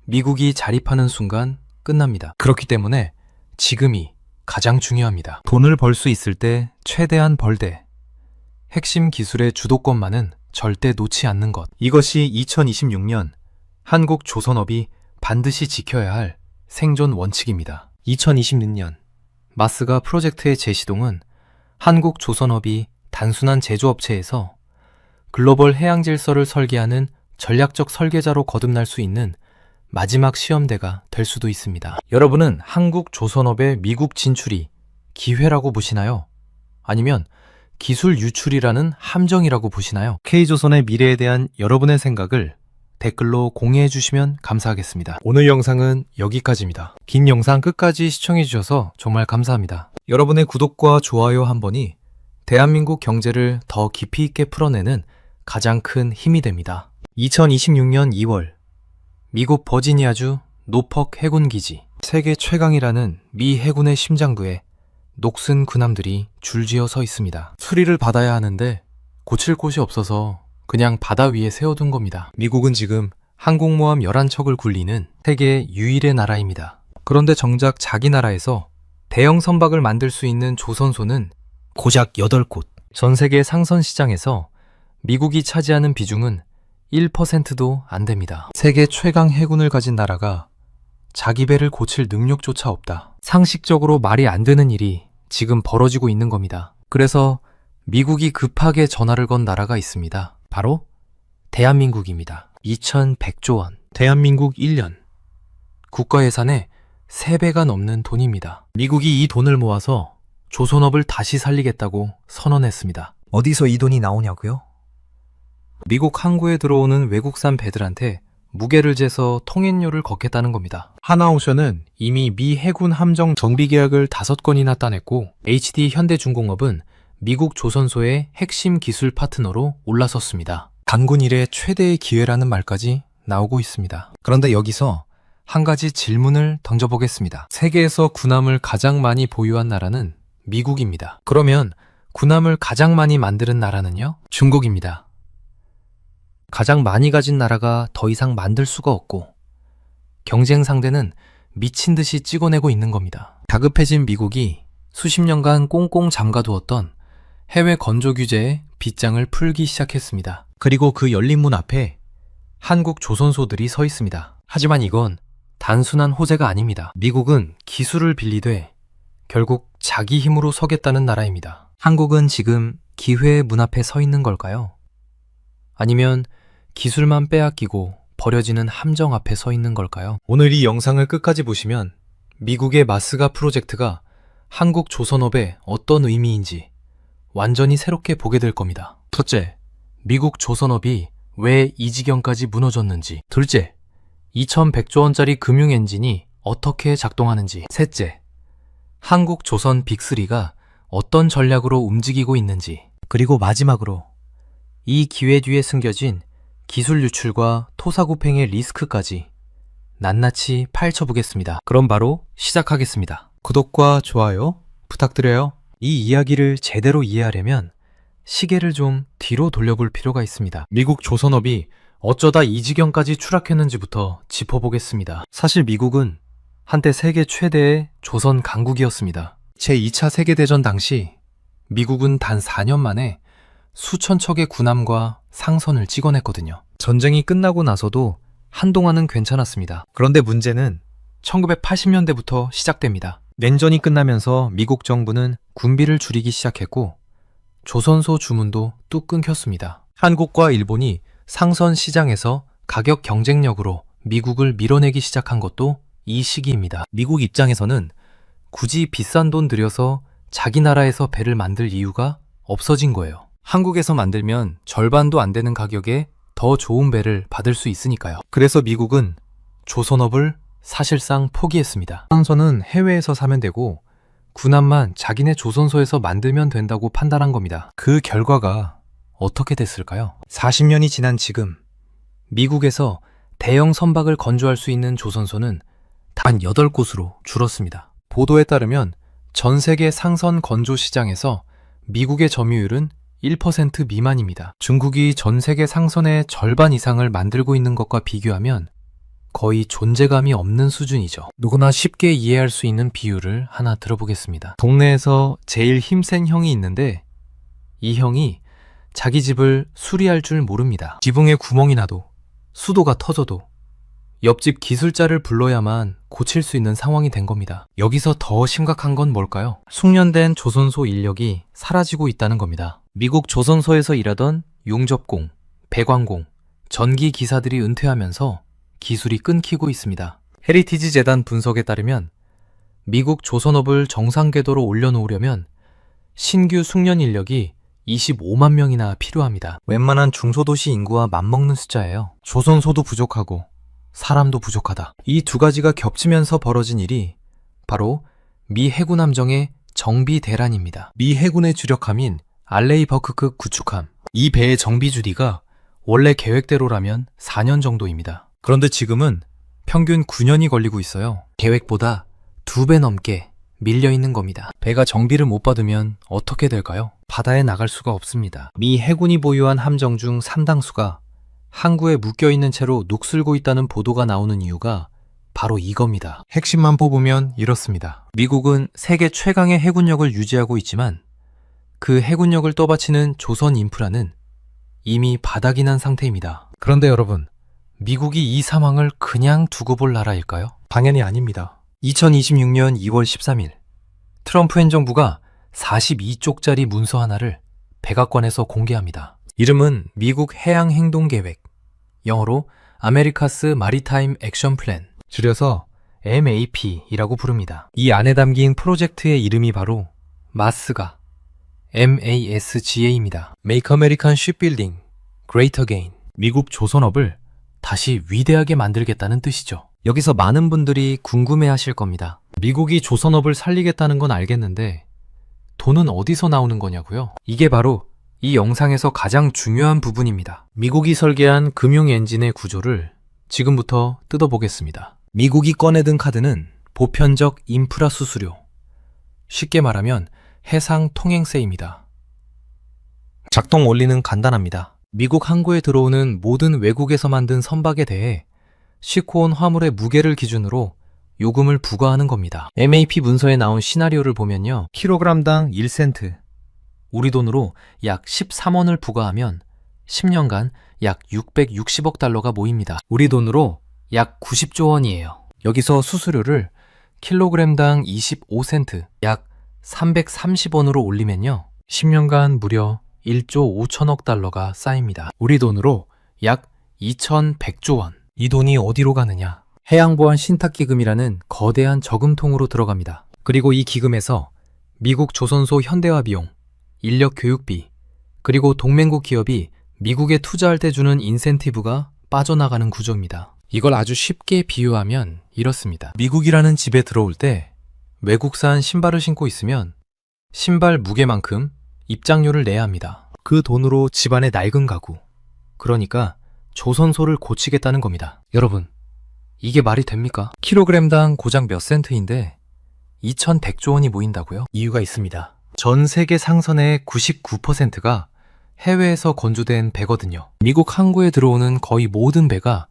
미국이 자립하는 순간 끝납니다. 그렇기 때문에 지금이 가장 중요합니다. 돈을 벌 수 있을 때 최대한 벌되 핵심 기술의 주도권만은 절대 놓지 않는 것. 이것이 2026년 한국 조선업이 반드시 지켜야 할 생존 원칙입니다. 2026년 마스가 프로젝트의 재시동은 한국 조선업이 단순한 제조업체에서 글로벌 해양 질서를 설계하는 전략적 설계자로 거듭날 수 있는 마지막 시험대가 될 수도 있습니다. 여러분은 한국 조선업의 미국 진출이 기회라고 보시나요? 아니면 기술 유출이라는 함정이라고 보시나요? K조선의 미래에 대한 여러분의 생각을 댓글로 공유해 주시면 감사하겠습니다. 오늘 영상은 여기까지입니다. 긴 영상 끝까지 시청해 주셔서 정말 감사합니다. 여러분의 구독과 좋아요 한 번이 대한민국 경제를 더 깊이 있게 풀어내는 가장 큰 힘이 됩니다. 2026년 2월 미국 버지니아주 노퍽 해군기지, 세계 최강이라는 미 해군의 심장부에 녹슨 군함들이 줄지어 서 있습니다. 수리를 받아야 하는데 고칠 곳이 없어서 그냥 바다 위에 세워둔 겁니다. 미국은 지금 항공모함 11척을 굴리는 세계 유일의 나라입니다. 그런데 정작 자기 나라에서 대형 선박을 만들 수 있는 조선소는 고작 8곳. 전 세계 상선 시장에서 미국이 차지하는 비중은 1%도 안 됩니다. 세계 최강 해군을 가진 나라가 자기 배를 고칠 능력조차 없다. 상식적으로 말이 안 되는 일이 지금 벌어지고 있는 겁니다. 그래서 미국이 급하게 전화를 건 나라가 있습니다. 바로 대한민국입니다. 2100조 원. 대한민국 1년. 국가 예산의 3배가 넘는 돈입니다. 미국이 이 돈을 모아서 조선업을 다시 살리겠다고 선언했습니다. 어디서 이 돈이 나오냐고요? 미국 항구에 들어오는 외국산 배들한테 무게를 재서 통행료를 걷겠다는 겁니다. 하나오션은 이미 미 해군 함정 정비 계약을 5건이나 따냈고 HD 현대중공업은 미국 조선소의 핵심 기술 파트너로 올라섰습니다. 단군 이래 최대의 기회라는 말까지 나오고 있습니다. 그런데 여기서 한 가지 질문을 던져보겠습니다. 세계에서 군함을 가장 많이 보유한 나라는 미국입니다. 그러면 군함을 가장 많이 만드는 나라는요? 중국입니다. 가장 많이 가진 나라가 더 이상 만들 수가 없고 경쟁 상대는 미친 듯이 찍어내고 있는 겁니다. 다급해진 미국이 수십 년간 꽁꽁 잠가두었던 해외 건조 규제에 빗장을 풀기 시작했습니다. 그리고 그 열린 문 앞에 한국 조선소들이 서 있습니다. 하지만 이건 단순한 호재가 아닙니다. 미국은 기술을 빌리되 결국 자기 힘으로 서겠다는 나라입니다. 한국은 지금 기회의 문 앞에 서 있는 걸까요? 아니면 기술만 빼앗기고 버려지는 함정 앞에 서 있는 걸까요? 오늘 이 영상을 끝까지 보시면 미국의 마스가 프로젝트가 한국 조선업에 어떤 의미인지 완전히 새롭게 보게 될 겁니다. 첫째, 미국 조선업이 왜 이 지경까지 무너졌는지. 둘째, 2100조 원짜리 금융 엔진이 어떻게 작동하는지. 셋째, 한국 조선 빅3가 어떤 전략으로 움직이고 있는지. 그리고 마지막으로 이 기회 뒤에 숨겨진 기술 유출과 토사구팽의 리스크까지 낱낱이 파헤쳐보겠습니다. 그럼 바로 시작하겠습니다. 구독과 좋아요 부탁드려요. 이 이야기를 제대로 이해하려면 시계를 좀 뒤로 돌려볼 필요가 있습니다. 미국 조선업이 어쩌다 이 지경까지 추락했는지부터 짚어보겠습니다. 사실 미국은 한때 세계 최대의 조선 강국이었습니다. 제2차 세계대전 당시 미국은 단 4년 만에 수천 척의 군함과 상선을 찍어냈거든요. 전쟁이 끝나고 나서도 한동안은 괜찮았습니다. 그런데 문제는 1980년대부터 시작됩니다. 냉전이 끝나면서 미국 정부는 군비를 줄이기 시작했고 조선소 주문도 뚝 끊겼습니다. 한국과 일본이 상선 시장에서 가격 경쟁력으로 미국을 밀어내기 시작한 것도 이 시기입니다. 미국 입장에서는 굳이 비싼 돈 들여서 자기 나라에서 배를 만들 이유가 없어진 거예요. 한국에서 만들면 절반도 안 되는 가격에 더 좋은 배를 받을 수 있으니까요. 그래서 미국은 조선업을 사실상 포기했습니다. 상선은 해외에서 사면 되고 군함만 자기네 조선소에서 만들면 된다고 판단한 겁니다. 그 결과가 어떻게 됐을까요? 40년이 지난 지금 미국에서 대형 선박을 건조할 수 있는 조선소는 단 8곳으로 줄었습니다. 보도에 따르면 전 세계 상선 건조 시장에서 미국의 점유율은 1% 미만입니다. 중국이 전 세계 상선의 절반 이상을 만들고 있는 것과 비교하면 거의 존재감이 없는 수준이죠. 누구나 쉽게 이해할 수 있는 비유를 하나 들어보겠습니다. 동네에서 제일 힘센 형이 있는데 이 형이 자기 집을 수리할 줄 모릅니다. 지붕에 구멍이 나도 수도가 터져도 옆집 기술자를 불러야만 고칠 수 있는 상황이 된 겁니다. 여기서 더 심각한 건 뭘까요? 숙련된 조선소 인력이 사라지고 있다는 겁니다. 미국 조선소에서 일하던 용접공, 배관공, 전기 기사들이 은퇴하면서 기술이 끊기고 있습니다. 헤리티지 재단 분석에 따르면 미국 조선업을 정상 궤도로 올려놓으려면 신규 숙련 인력이 25만 명이나 필요합니다. 웬만한 중소도시 인구와 맞먹는 숫자예요. 조선소도 부족하고 사람도 부족하다. 이 두 가지가 겹치면서 벌어진 일이 바로 미 해군 함정의 정비 대란입니다. 미 해군의 주력함인 알레이버크급 구축함. 이 배의 정비 주기가 원래 계획대로라면 4년 정도입니다. 그런데 지금은 평균 9년이 걸리고 있어요. 계획보다 2배 넘게 밀려 있는 겁니다. 배가 정비를 못 받으면 어떻게 될까요? 바다에 나갈 수가 없습니다. 미 해군이 보유한 함정 중 상당수가 항구에 묶여있는 채로 녹슬고 있다는 보도가 나오는 이유가 바로 이겁니다. 핵심만 뽑으면 이렇습니다. 미국은 세계 최강의 해군력을 유지하고 있지만 그 해군력을 떠받치는 조선 인프라는 이미 바닥이 난 상태입니다. 그런데 여러분, 미국이 이 상황을 그냥 두고 볼 나라일까요? 당연히 아닙니다. 2026년 2월 13일, 트럼프 행정부가 42쪽짜리 문서 하나를 백악관에서 공개합니다. 이름은 미국 해양 행동 계획, 영어로 아메리카스 마리타임 액션 플랜, 줄여서 MAP이라고 부릅니다. 이 안에 담긴 프로젝트의 이름이 바로 마스가 MASGA입니다. Make American Shipbuilding Great Again. 미국 조선업을 다시 위대하게 만들겠다는 뜻이죠. 여기서 많은 분들이 궁금해하실 겁니다. 미국이 조선업을 살리겠다는 건 알겠는데 돈은 어디서 나오는 거냐고요? 이게 바로 이 영상에서 가장 중요한 부분입니다. 미국이 설계한 금융 엔진의 구조를 지금부터 뜯어보겠습니다. 미국이 꺼내든 카드는 보편적 인프라 수수료, 쉽게 말하면 해상 통행세입니다. 작동 원리는 간단합니다. 미국 항구에 들어오는 모든 외국에서 만든 선박에 대해 싣고 온 화물의 무게를 기준으로 요금을 부과하는 겁니다. MAP 문서에 나온 시나리오를 보면요, 킬로그램당 1센트, 우리 돈으로 약 13원을 부과하면 10년간 약 660억 달러가 모입니다. 우리 돈으로 약 90조 원이에요. 여기서 수수료를 킬로그램당 25센트, 약 330원으로 올리면요, 10년간 무려 1조 5천억 달러가 쌓입니다. 우리 돈으로 약 2,100조 원. 이 돈이 어디로 가느냐? 해양보안 신탁기금이라는 거대한 저금통으로 들어갑니다. 그리고 이 기금에서 미국 조선소 현대화 비용, 인력 교육비, 그리고 동맹국 기업이 미국에 투자할 때 주는 인센티브가 빠져나가는 구조입니다. 이걸 아주 쉽게 비유하면 이렇습니다. 미국이라는 집에 들어올 때 외국산 신발을 신고 있으면 신발 무게만큼 입장료를 내야 합니다. 그 돈으로 집안의 낡은 가구, 그러니까 조선소를 고치겠다는 겁니다. 여러분, 이게 말이 됩니까? 킬로그램당 고작 몇 센트인데 2,100조 원이 모인다고요? 이유가 있습니다. 전 세계 상선의 99%가 해외에서 건조된 배거든요. 미국 항구에 들어오는 거의 모든 배가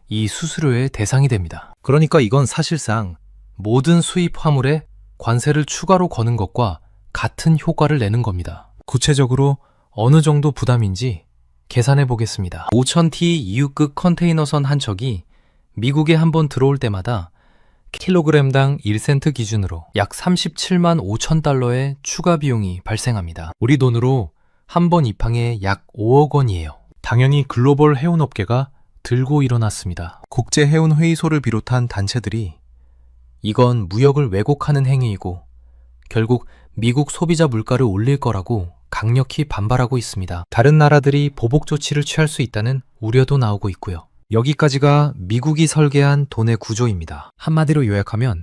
이 수수료의 대상이 됩니다. 그러니까 이건 사실상 모든 수입 화물에 관세를 추가로 거는 것과 같은 효과를 내는 겁니다. 구체적으로 어느 정도 부담인지 계산해 보겠습니다. 5000T EU급 컨테이너선 한 척이 미국에 한번 들어올 때마다 킬로그램당 1센트 기준으로 약 37만 5천 달러의 추가 비용이 발생합니다. 우리 돈으로 한 번 입항에 약 5억 원이에요. 당연히 글로벌 해운업계가 들고 일어났습니다. 국제해운회의소를 비롯한 단체들이 이건 무역을 왜곡하는 행위이고 결국 미국 소비자 물가를 올릴 거라고 강력히 반발하고 있습니다. 다른 나라들이 보복 조치를 취할 수 있다는 우려도 나오고 있고요. 여기까지가 미국이 설계한 돈의 구조입니다. 한마디로 요약하면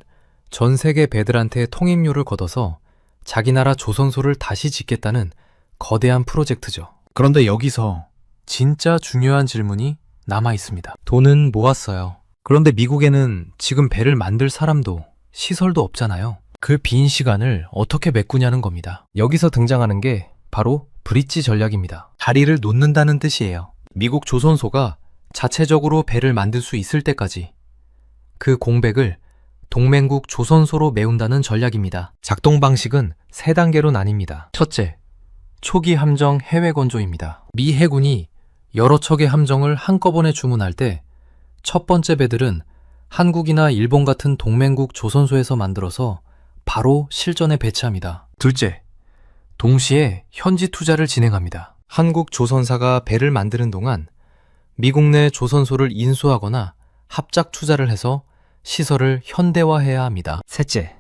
전 세계 배들한테 통행료를 걷어서 자기 나라 조선소를 다시 짓겠다는 거대한 프로젝트죠. 그런데 여기서 진짜 중요한 질문이 남아 있습니다. 돈은 모았어요. 그런데 미국에는 지금 배를 만들 사람도 시설도 없잖아요. 그 빈 시간을 어떻게 메꾸냐는 겁니다. 여기서 등장하는 게 바로 브릿지 전략입니다. 다리를 놓는다는 뜻이에요. 미국 조선소가 자체적으로 배를 만들 수 있을 때까지 그 공백을 동맹국 조선소로 메운다는 전략입니다. 작동 방식은 3단계로 나뉩니다. 첫째, 초기 함정 해외 건조입니다. 미 해군이 여러 척의 함정을 한꺼번에 주문할 때 첫 번째 배들은 한국이나 일본 같은 동맹국 조선소에서 만들어서 바로 실전에 배치합니다. 둘째, 동시에 현지 투자를 진행합니다. 한국 조선사가 배를 만드는 동안 미국 내 조선소를 인수하거나 합작 투자를 해서 시설을 현대화해야 합니다. 셋째,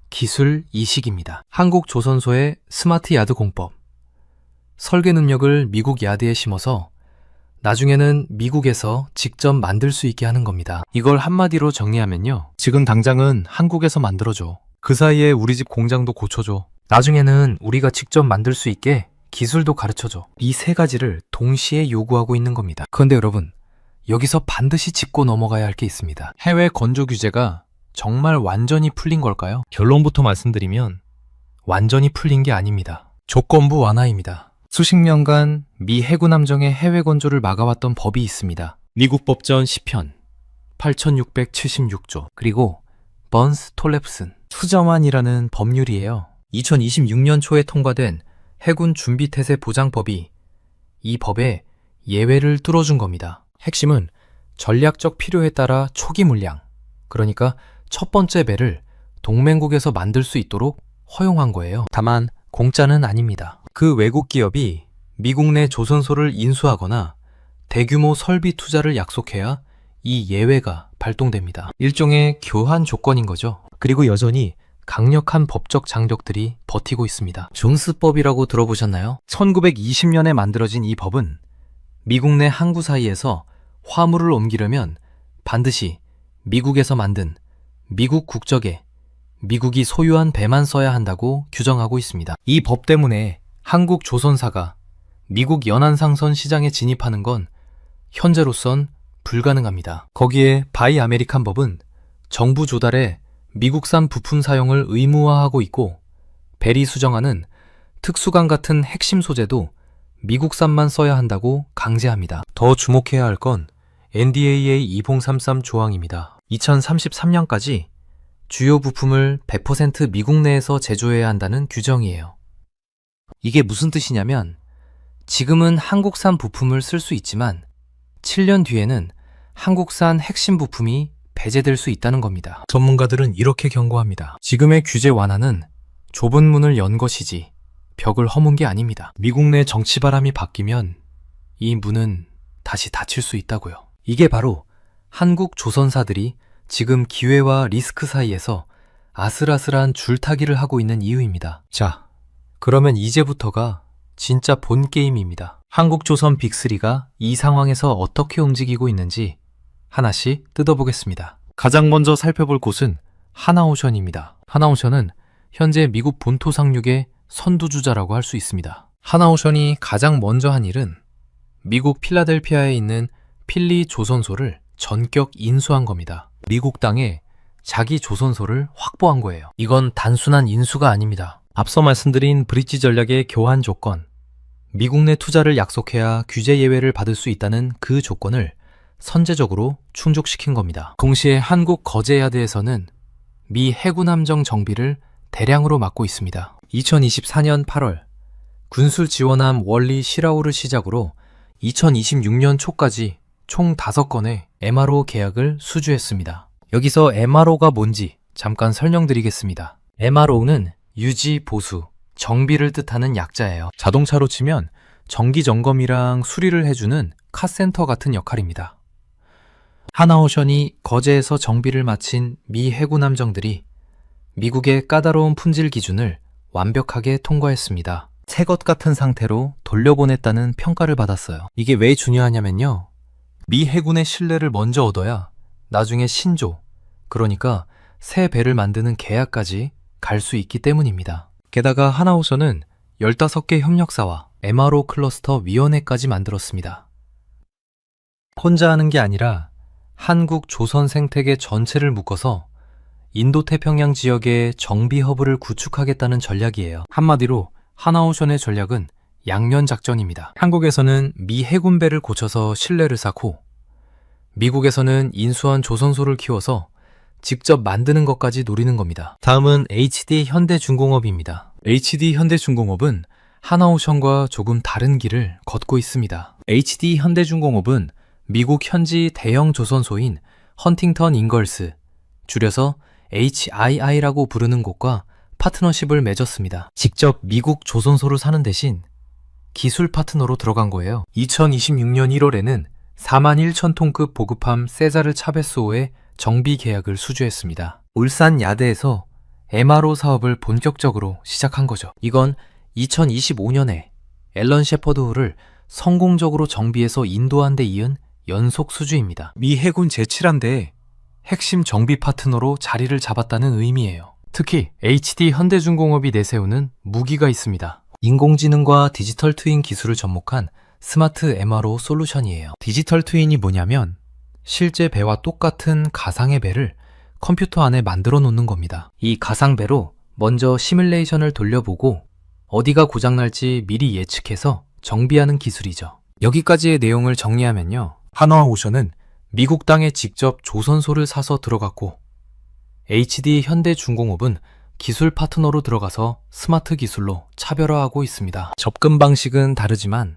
기술 이식입니다. 한국 조선소의 스마트 야드 공법. 설계 능력을 미국 야드에 심어서 나중에는 미국에서 직접 만들 수 있게 하는 겁니다. 이걸 한마디로 정리하면요. 지금 당장은 한국에서 만들어줘. 그 사이에 우리 집 공장도 고쳐줘. 나중에는 우리가 직접 만들 수 있게 기술도 가르쳐줘. 이 세 가지를 동시에 요구하고 있는 겁니다. 그런데 여러분, 여기서 반드시 짚고 넘어가야 할 게 있습니다. 해외 건조 규제가 정말 완전히 풀린 걸까요? 결론부터 말씀드리면 완전히 풀린 게 아닙니다. 조건부 완화입니다. 수십 년간 미 해군 함정의 해외 건조를 막아왔던 법이 있습니다. 미국 법전 10편 8676조 그리고 번스 톨랩슨 수정안이라는 법률이에요. 2026년 초에 통과된 해군 준비태세 보장법이 이 법에 예외를 뚫어준 겁니다. 핵심은 전략적 필요에 따라 초기 물량, 그러니까 첫 번째 배를 동맹국에서 만들 수 있도록 허용한 거예요. 다만 공짜는 아닙니다. 그 외국 기업이 미국 내 조선소를 인수하거나 대규모 설비 투자를 약속해야 이 예외가 발동됩니다. 일종의 교환 조건인 거죠. 그리고 여전히 강력한 법적 장벽들이 버티고 있습니다. 존스법이라고 들어보셨나요? 1920년에 만들어진 이 법은 미국 내 항구 사이에서 화물을 옮기려면 반드시 미국에서 만든 미국 국적의 미국이 소유한 배만 써야 한다고 규정하고 있습니다. 이 법 때문에 한국 조선사가 미국 연안상선 시장에 진입하는 건 현재로선 불가능합니다. 거기에 바이 아메리칸 법은 정부 조달에 미국산 부품 사용을 의무화하고 있고 베리 수정안은 특수강 같은 핵심 소재도 미국산만 써야 한다고 강제합니다. 더 주목해야 할 건 NDAA 2033 조항입니다. 2033년까지 주요 부품을 100% 미국 내에서 제조해야 한다는 규정이에요. 이게 무슨 뜻이냐면 지금은 한국산 부품을 쓸 수 있지만 7년 뒤에는 한국산 핵심 부품이 배제될 수 있다는 겁니다. 전문가들은 이렇게 경고합니다. 지금의 규제 완화는 좁은 문을 연 것이지 벽을 허문 게 아닙니다. 미국 내 정치 바람이 바뀌면 이 문은 다시 닫힐 수 있다고요. 이게 바로 한국 조선사들이 지금 기회와 리스크 사이에서 아슬아슬한 줄타기를 하고 있는 이유입니다. 자, 그러면 이제부터가 진짜 본 게임입니다. 한국 조선 빅3가 이 상황에서 어떻게 움직이고 있는지 하나씩 뜯어보겠습니다. 가장 먼저 살펴볼 곳은 하나오션입니다. 하나오션은 현재 미국 본토 상륙의 선두주자라고 할 수 있습니다. 하나오션이 가장 먼저 한 일은 미국 필라델피아에 있는 필리 조선소를 전격 인수한 겁니다. 미국 땅에 자기 조선소를 확보한 거예요. 이건 단순한 인수가 아닙니다. 앞서 말씀드린 브릿지 전략의 교환 조건, 미국 내 투자를 약속해야 규제 예외를 받을 수 있다는 그 조건을 선제적으로 충족시킨 겁니다. 동시에 한국 거제야드에서는 미 해군 함정 정비를 대량으로 맡고 있습니다. 2024년 8월 군술 지원함 월리 시라우를 시작으로 2026년 초까지 총 5건의 MRO 계약을 수주했습니다. 여기서 MRO가 뭔지 잠깐 설명드리겠습니다. MRO는 유지, 보수, 정비를 뜻하는 약자예요. 자동차로 치면 정기 점검이랑 수리를 해주는 카센터 같은 역할입니다. 하나오션이 거제에서 정비를 마친 미 해군 함정들이 미국의 까다로운 품질 기준을 완벽하게 통과했습니다. 새 것 같은 상태로 돌려보냈다는 평가를 받았어요. 이게 왜 중요하냐면요. 미 해군의 신뢰를 먼저 얻어야 나중에 신조, 그러니까 새 배를 만드는 계약까지 갈 수 있기 때문입니다. 게다가 하나오션은 15개 협력사와 MRO 클러스터 위원회까지 만들었습니다. 혼자 하는 게 아니라 한국 조선 생태계 전체를 묶어서 인도태평양 지역의 정비 허브를 구축하겠다는 전략이에요. 한마디로 하나오션의 전략은 양면 작전입니다. 한국에서는 미 해군배를 고쳐서 신뢰를 쌓고 미국에서는 인수한 조선소를 키워서 직접 만드는 것까지 노리는 겁니다. 다음은 HD 현대중공업입니다. HD 현대중공업은 하나오션과 조금 다른 길을 걷고 있습니다. HD 현대중공업은 미국 현지 대형 조선소인 헌팅턴 인걸스, 줄여서 HII라고 부르는 곳과 파트너십을 맺었습니다. 직접 미국 조선소를 사는 대신 기술 파트너로 들어간 거예요. 2026년 1월에는 41,000톤급 보급함 세자르 차베스호의 정비 계약을 수주했습니다. 울산 야대에서 MRO 사업을 본격적으로 시작한 거죠. 이건 2025년에 앨런 셰퍼드호를 성공적으로 정비해서 인도한 데 이은 연속 수주입니다. 미 해군 제7함대의 핵심 정비 파트너로 자리를 잡았다는 의미예요. 특히 HD 현대중공업이 내세우는 무기가 있습니다. 인공지능과 디지털 트윈 기술을 접목한 스마트 MRO 솔루션이에요. 디지털 트윈이 뭐냐면 실제 배와 똑같은 가상의 배를 컴퓨터 안에 만들어 놓는 겁니다. 이 가상배로 먼저 시뮬레이션을 돌려보고 어디가 고장날지 미리 예측해서 정비하는 기술이죠. 여기까지의 내용을 정리하면요. 한화오션은 미국 땅에 직접 조선소를 사서 들어갔고 HD 현대중공업은 기술 파트너로 들어가서 스마트 기술로 차별화하고 있습니다. 접근 방식은 다르지만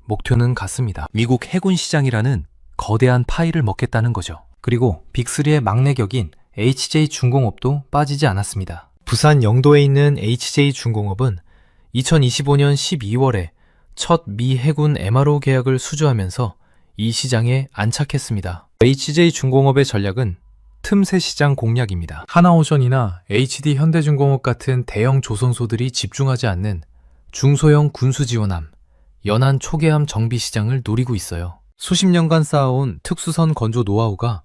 목표는 같습니다. 미국 해군 시장이라는 거대한 파이를 먹겠다는 거죠. 그리고 빅3의 막내 격인 HJ중공업도 빠지지 않았습니다. 부산 영도에 있는 HJ중공업은 2025년 12월에 첫 미 해군 MRO 계약을 수주하면서 이 시장에 안착했습니다. HJ중공업의 전략은 틈새 시장 공략입니다. 하나오션이나 HD 현대중공업 같은 대형 조선소들이 집중하지 않는 중소형 군수지원함, 연안 초계함 정비 시장을 노리고 있어요. 수십 년간 쌓아온 특수선 건조 노하우가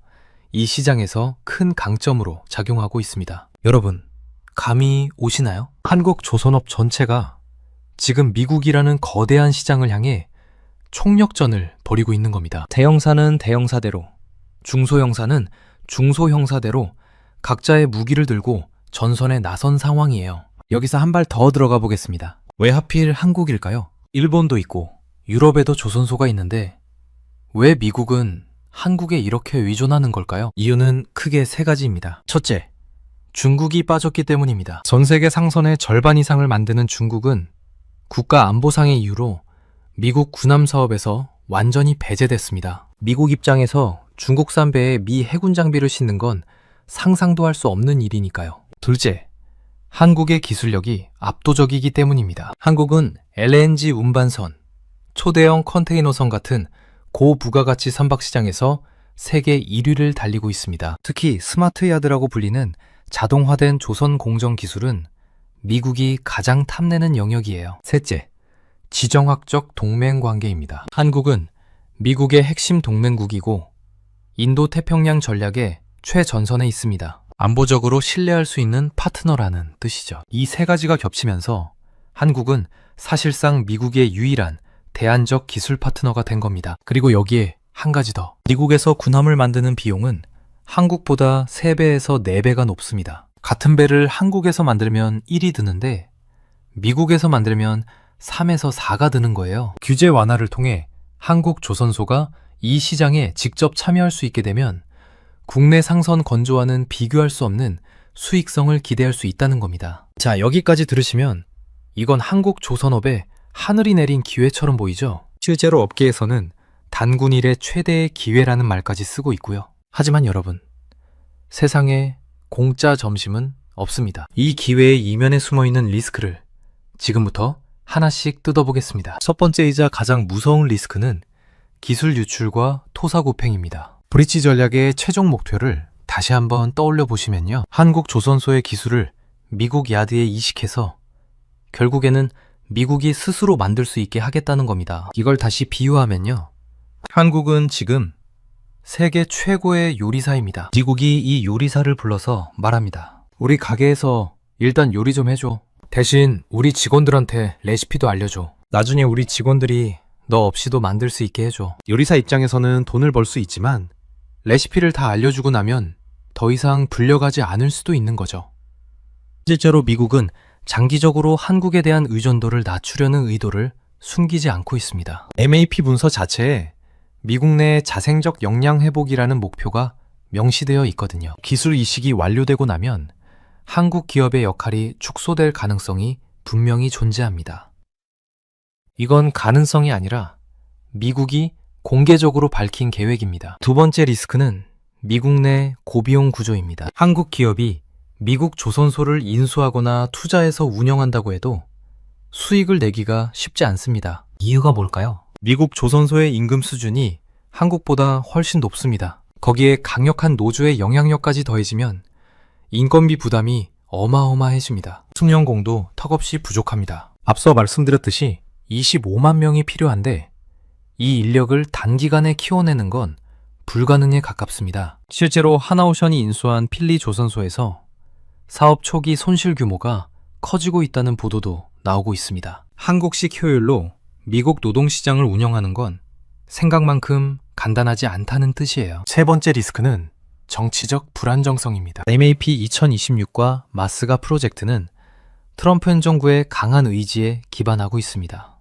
이 시장에서 큰 강점으로 작용하고 있습니다. 여러분, 감이 오시나요? 한국 조선업 전체가 지금 미국이라는 거대한 시장을 향해 총력전을 벌이고 있는 겁니다. 대형사는 대형사대로, 중소형사는 중소형사대로 각자의 무기를 들고 전선에 나선 상황이에요. 여기서 한 발 더 들어가 보겠습니다. 왜 하필 한국일까요? 일본도 있고 유럽에도 조선소가 있는데 왜 미국은 한국에 이렇게 의존하는 걸까요? 이유는 크게 세 가지입니다. 첫째, 중국이 빠졌기 때문입니다. 전 세계 상선의 절반 이상을 만드는 중국은 국가 안보상의 이유로 미국 군함 사업에서 완전히 배제됐습니다. 미국 입장에서 중국산 배에 미 해군 장비를 싣는 건 상상도 할 수 없는 일이니까요. 둘째, 한국의 기술력이 압도적이기 때문입니다. 한국은 LNG 운반선, 초대형 컨테이너선 같은 고부가가치 선박시장에서 세계 1위를 달리고 있습니다. 특히 스마트야드라고 불리는 자동화된 조선 공정 기술은 미국이 가장 탐내는 영역이에요. 셋째, 지정학적 동맹 관계입니다. 한국은 미국의 핵심 동맹국이고 인도태평양 전략의 최전선에 있습니다. 안보적으로 신뢰할 수 있는 파트너라는 뜻이죠. 이 세 가지가 겹치면서 한국은 사실상 미국의 유일한 대안적 기술 파트너가 된 겁니다. 그리고 여기에 한 가지 더. 미국에서 군함을 만드는 비용은 한국보다 3배에서 4배가 높습니다. 같은 배를 한국에서 만들면 1이 드는데 미국에서 만들면 3에서 4가 드는 거예요. 규제 완화를 통해 한국 조선소가 이 시장에 직접 참여할 수 있게 되면 국내 상선 건조와는 비교할 수 없는 수익성을 기대할 수 있다는 겁니다. 자, 여기까지 들으시면 이건 한국 조선업에 하늘이 내린 기회처럼 보이죠? 실제로 업계에서는 단군 일의 최대의 기회라는 말까지 쓰고 있고요. 하지만 여러분, 세상에 공짜 점심은 없습니다. 이 기회의 이면에 숨어있는 리스크를 지금부터 하나씩 뜯어보겠습니다. 첫 번째이자 가장 무서운 리스크는 기술 유출과 토사구팽입니다. 브릿지 전략의 최종 목표를 다시 한번 떠올려 보시면요. 한국 조선소의 기술을 미국 야드에 이식해서 결국에는 미국이 스스로 만들 수 있게 하겠다는 겁니다. 이걸 다시 비유하면요. 한국은 지금 세계 최고의 요리사입니다. 미국이 이 요리사를 불러서 말합니다. 우리 가게에서 일단 요리 좀 해줘. 대신 우리 직원들한테 레시피도 알려줘. 나중에 우리 직원들이 너 없이도 만들 수 있게 해줘. 요리사 입장에서는 돈을 벌 수 있지만 레시피를 다 알려주고 나면 더 이상 불려가지 않을 수도 있는 거죠. 실제로 미국은 장기적으로 한국에 대한 의존도를 낮추려는 의도를 숨기지 않고 있습니다. MAP 문서 자체에 미국 내 자생적 역량 회복이라는 목표가 명시되어 있거든요. 기술 이식이 완료되고 나면 한국 기업의 역할이 축소될 가능성이 분명히 존재합니다. 이건 가능성이 아니라 미국이 공개적으로 밝힌 계획입니다. 두 번째 리스크는 미국 내 고비용 구조입니다. 한국 기업이 미국 조선소를 인수하거나 투자해서 운영한다고 해도 수익을 내기가 쉽지 않습니다. 이유가 뭘까요? 미국 조선소의 임금 수준이 한국보다 훨씬 높습니다. 거기에 강력한 노조의 영향력까지 더해지면 인건비 부담이 어마어마해집니다. 숙련공도 턱없이 부족합니다. 앞서 말씀드렸듯이 25만 명이 필요한데 이 인력을 단기간에 키워내는 건 불가능에 가깝습니다. 실제로 하나오션이 인수한 필리 조선소에서 사업 초기 손실 규모가 커지고 있다는 보도도 나오고 있습니다. 한국식 효율로 미국 노동시장을 운영하는 건 생각만큼 간단하지 않다는 뜻이에요. 세 번째 리스크는 정치적 불안정성입니다. MAP 2026과 마스가 프로젝트는 트럼프 현 정부의 강한 의지에 기반하고 있습니다.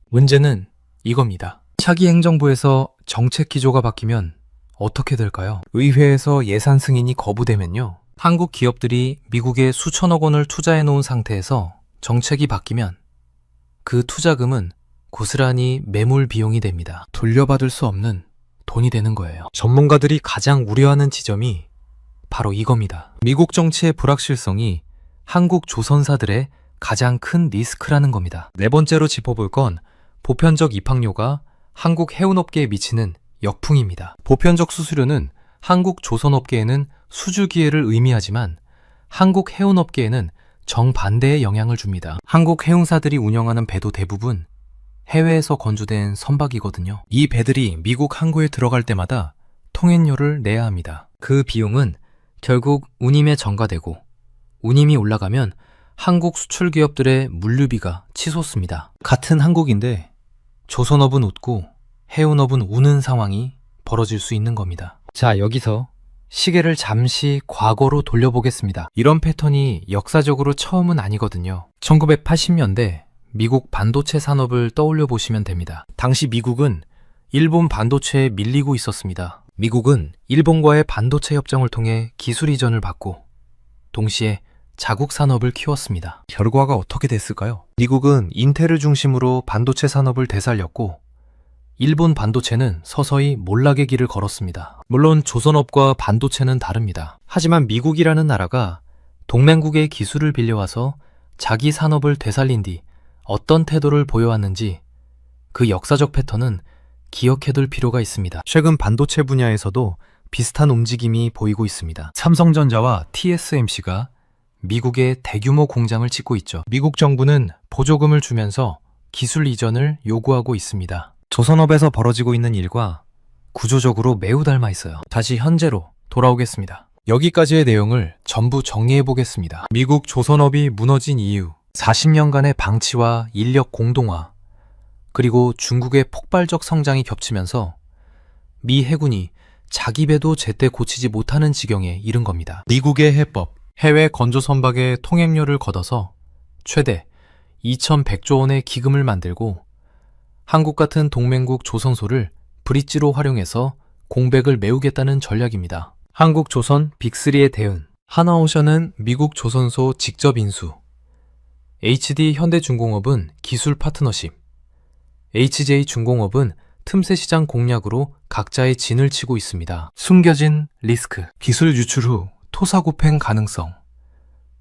문제는 이겁니다. 차기 행정부에서 정책 기조가 바뀌면 어떻게 될까요? 의회에서 예산 승인이 거부되면요. 한국 기업들이 미국에 수천억 원을 투자해 놓은 상태에서 정책이 바뀌면 그 투자금은 고스란히 매몰 비용이 됩니다. 돌려받을 수 없는 돈이 되는 거예요. 전문가들이 가장 우려하는 지점이 바로 이겁니다. 미국 정치의 불확실성이 한국 조선사들의 가장 큰 리스크라는 겁니다. 네 번째로 짚어볼 건 보편적 입학료가 한국 해운업계에 미치는 역풍입니다. 보편적 수수료는 한국 조선업계에는 수주 기회를 의미하지만 한국 해운업계에는 정반대의 영향을 줍니다. 한국 해운사들이 운영하는 배도 대부분 해외에서 건조된 선박이거든요. 이 배들이 미국 항구에 들어갈 때마다 통행료를 내야 합니다. 그 비용은 결국 운임에 전가되고 운임이 올라가면 한국 수출 기업들의 물류비가 치솟습니다. 같은 한국인데 조선업은 웃고 해운업은 우는 상황이 벌어질 수 있는 겁니다. 자, 여기서 시계를 잠시 과거로 돌려보겠습니다. 이런 패턴이 역사적으로 처음은 아니거든요. 1980년대 미국 반도체 산업을 떠올려 보시면 됩니다. 당시 미국은 일본 반도체에 밀리고 있었습니다. 미국은 일본과의 반도체 협정을 통해 기술 이전을 받고 동시에 자국 산업을 키웠습니다. 결과가 어떻게 됐을까요? 미국은 인텔을 중심으로 반도체 산업을 되살렸고 일본 반도체는 서서히 몰락의 길을 걸었습니다. 물론 조선업과 반도체는 다릅니다. 하지만 미국이라는 나라가 동맹국의 기술을 빌려와서 자기 산업을 되살린 뒤 어떤 태도를 보여왔는지 그 역사적 패턴은 기억해둘 필요가 있습니다. 최근 반도체 분야에서도 비슷한 움직임이 보이고 있습니다. 삼성전자와 TSMC가 미국에 대규모 공장을 짓고 있죠. 미국 정부는 보조금을 주면서 기술 이전을 요구하고 있습니다. 조선업에서 벌어지고 있는 일과 구조적으로 매우 닮아 있어요. 다시 현재로 돌아오겠습니다. 여기까지의 내용을 전부 정리해 보겠습니다. 미국 조선업이 무너진 이유, 40년간의 방치와 인력 공동화, 그리고 중국의 폭발적 성장이 겹치면서 미 해군이 자기 배도 제때 고치지 못하는 지경에 이른 겁니다. 미국의 해법, 해외 건조 선박의 통행료를 걷어서 최대 2,100조 원의 기금을 만들고 한국 같은 동맹국 조선소를 브릿지로 활용해서 공백을 메우겠다는 전략입니다. 한국 조선 빅3의 대응, 하나오션은 미국 조선소 직접 인수, HD 현대중공업은 기술 파트너십, HJ중공업은 틈새 시장 공략으로 각자의 진을 치고 있습니다. 숨겨진 리스크, 기술 유출 후 토사구팽 가능성,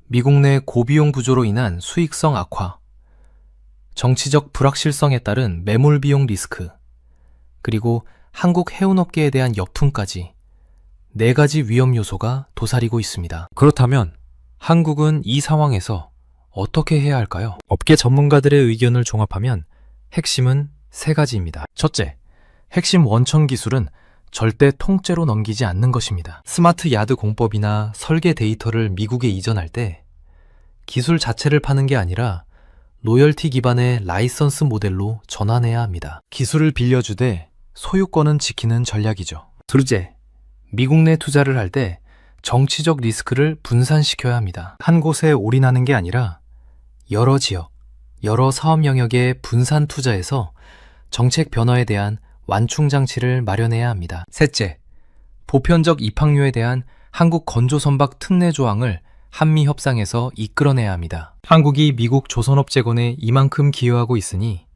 미국 내 고비용 구조로 인한 수익성 악화, 정치적 불확실성에 따른 매몰 비용 리스크, 그리고 한국 해운업계에 대한 역풍까지 4가지 위험 요소가 도사리고 있습니다. 그렇다면 한국은 이 상황에서 어떻게 해야 할까요? 업계 전문가들의 의견을 종합하면 핵심은 3가지입니다. 첫째, 핵심 원천 기술은 절대 통째로 넘기지 않는 것입니다. 스마트 야드 공법이나 설계 데이터를 미국에 이전할 때 기술 자체를 파는 게 아니라 로열티 기반의 라이선스 모델로 전환해야 합니다. 기술을 빌려주되 소유권은 지키는 전략이죠. 둘째, 미국 내 투자를 할 때 정치적 리스크를 분산시켜야 합니다. 한 곳에 올인하는 게 아니라 여러 지역, 여러 사업 영역에 분산 투자해서 정책 변화에 대한 완충 장치를 마련해야 합니다. 셋째, 보편적 입학료에 대한 한국 건조선박 특례 조항을 한미 협상에서 이끌어내야 합니다. 한국이 미국 조선업 재건에 이만큼 기여하고 있으니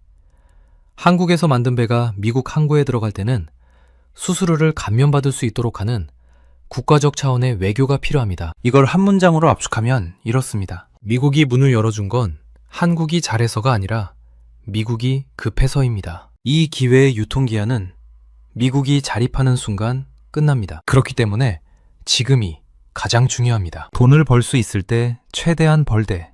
한국에서 만든 배가 미국 항구에 들어갈 때는 수수료를 감면받을 수 있도록 하는 국가적 차원의 외교가 필요합니다. 이걸 한 문장으로 압축하면 이렇습니다. 미국이 문을 열어준 건 한국이 잘해서가 아니라 미국이 급해서입니다. 이 기회의 유통기한은 미국이 자립하는 순간 끝납니다. 그렇기 때문에 지금이 가장 중요합니다. 돈을 벌 수 있을 때 최대한 벌되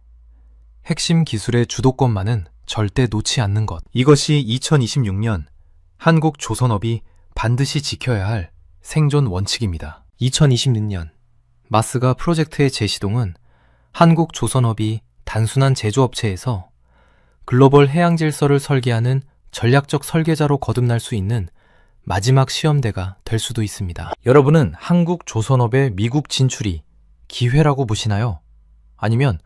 핵심 기술의 주도권만은 절대 놓지 않는 것. 이것이 2026년 한국 조선업이 반드시 지켜야 할 생존 원칙입니다. 2026년 마스가 프로젝트의 재시동은 한국 조선업이 단순한 제조업체에서 글로벌 해양 질서를 설계하는 전략적 설계자로 거듭날 수 있는 마지막 시험대가 될 수도 있습니다. 여러분은 한국 조선업의 미국 진출이 기회라고 보시나요? 아니면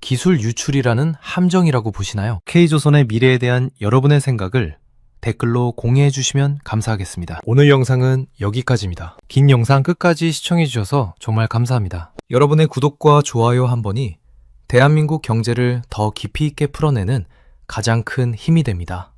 기술 유출이라는 함정이라고 보시나요? K조선의 미래에 대한 여러분의 생각을 댓글로 공유해 주시면 감사하겠습니다. 오늘 영상은 여기까지입니다. 긴 영상 끝까지 시청해 주셔서 정말 감사합니다. 여러분의 구독과 좋아요 한 번이 대한민국 경제를 더 깊이 있게 풀어내는 가장 큰 힘이 됩니다.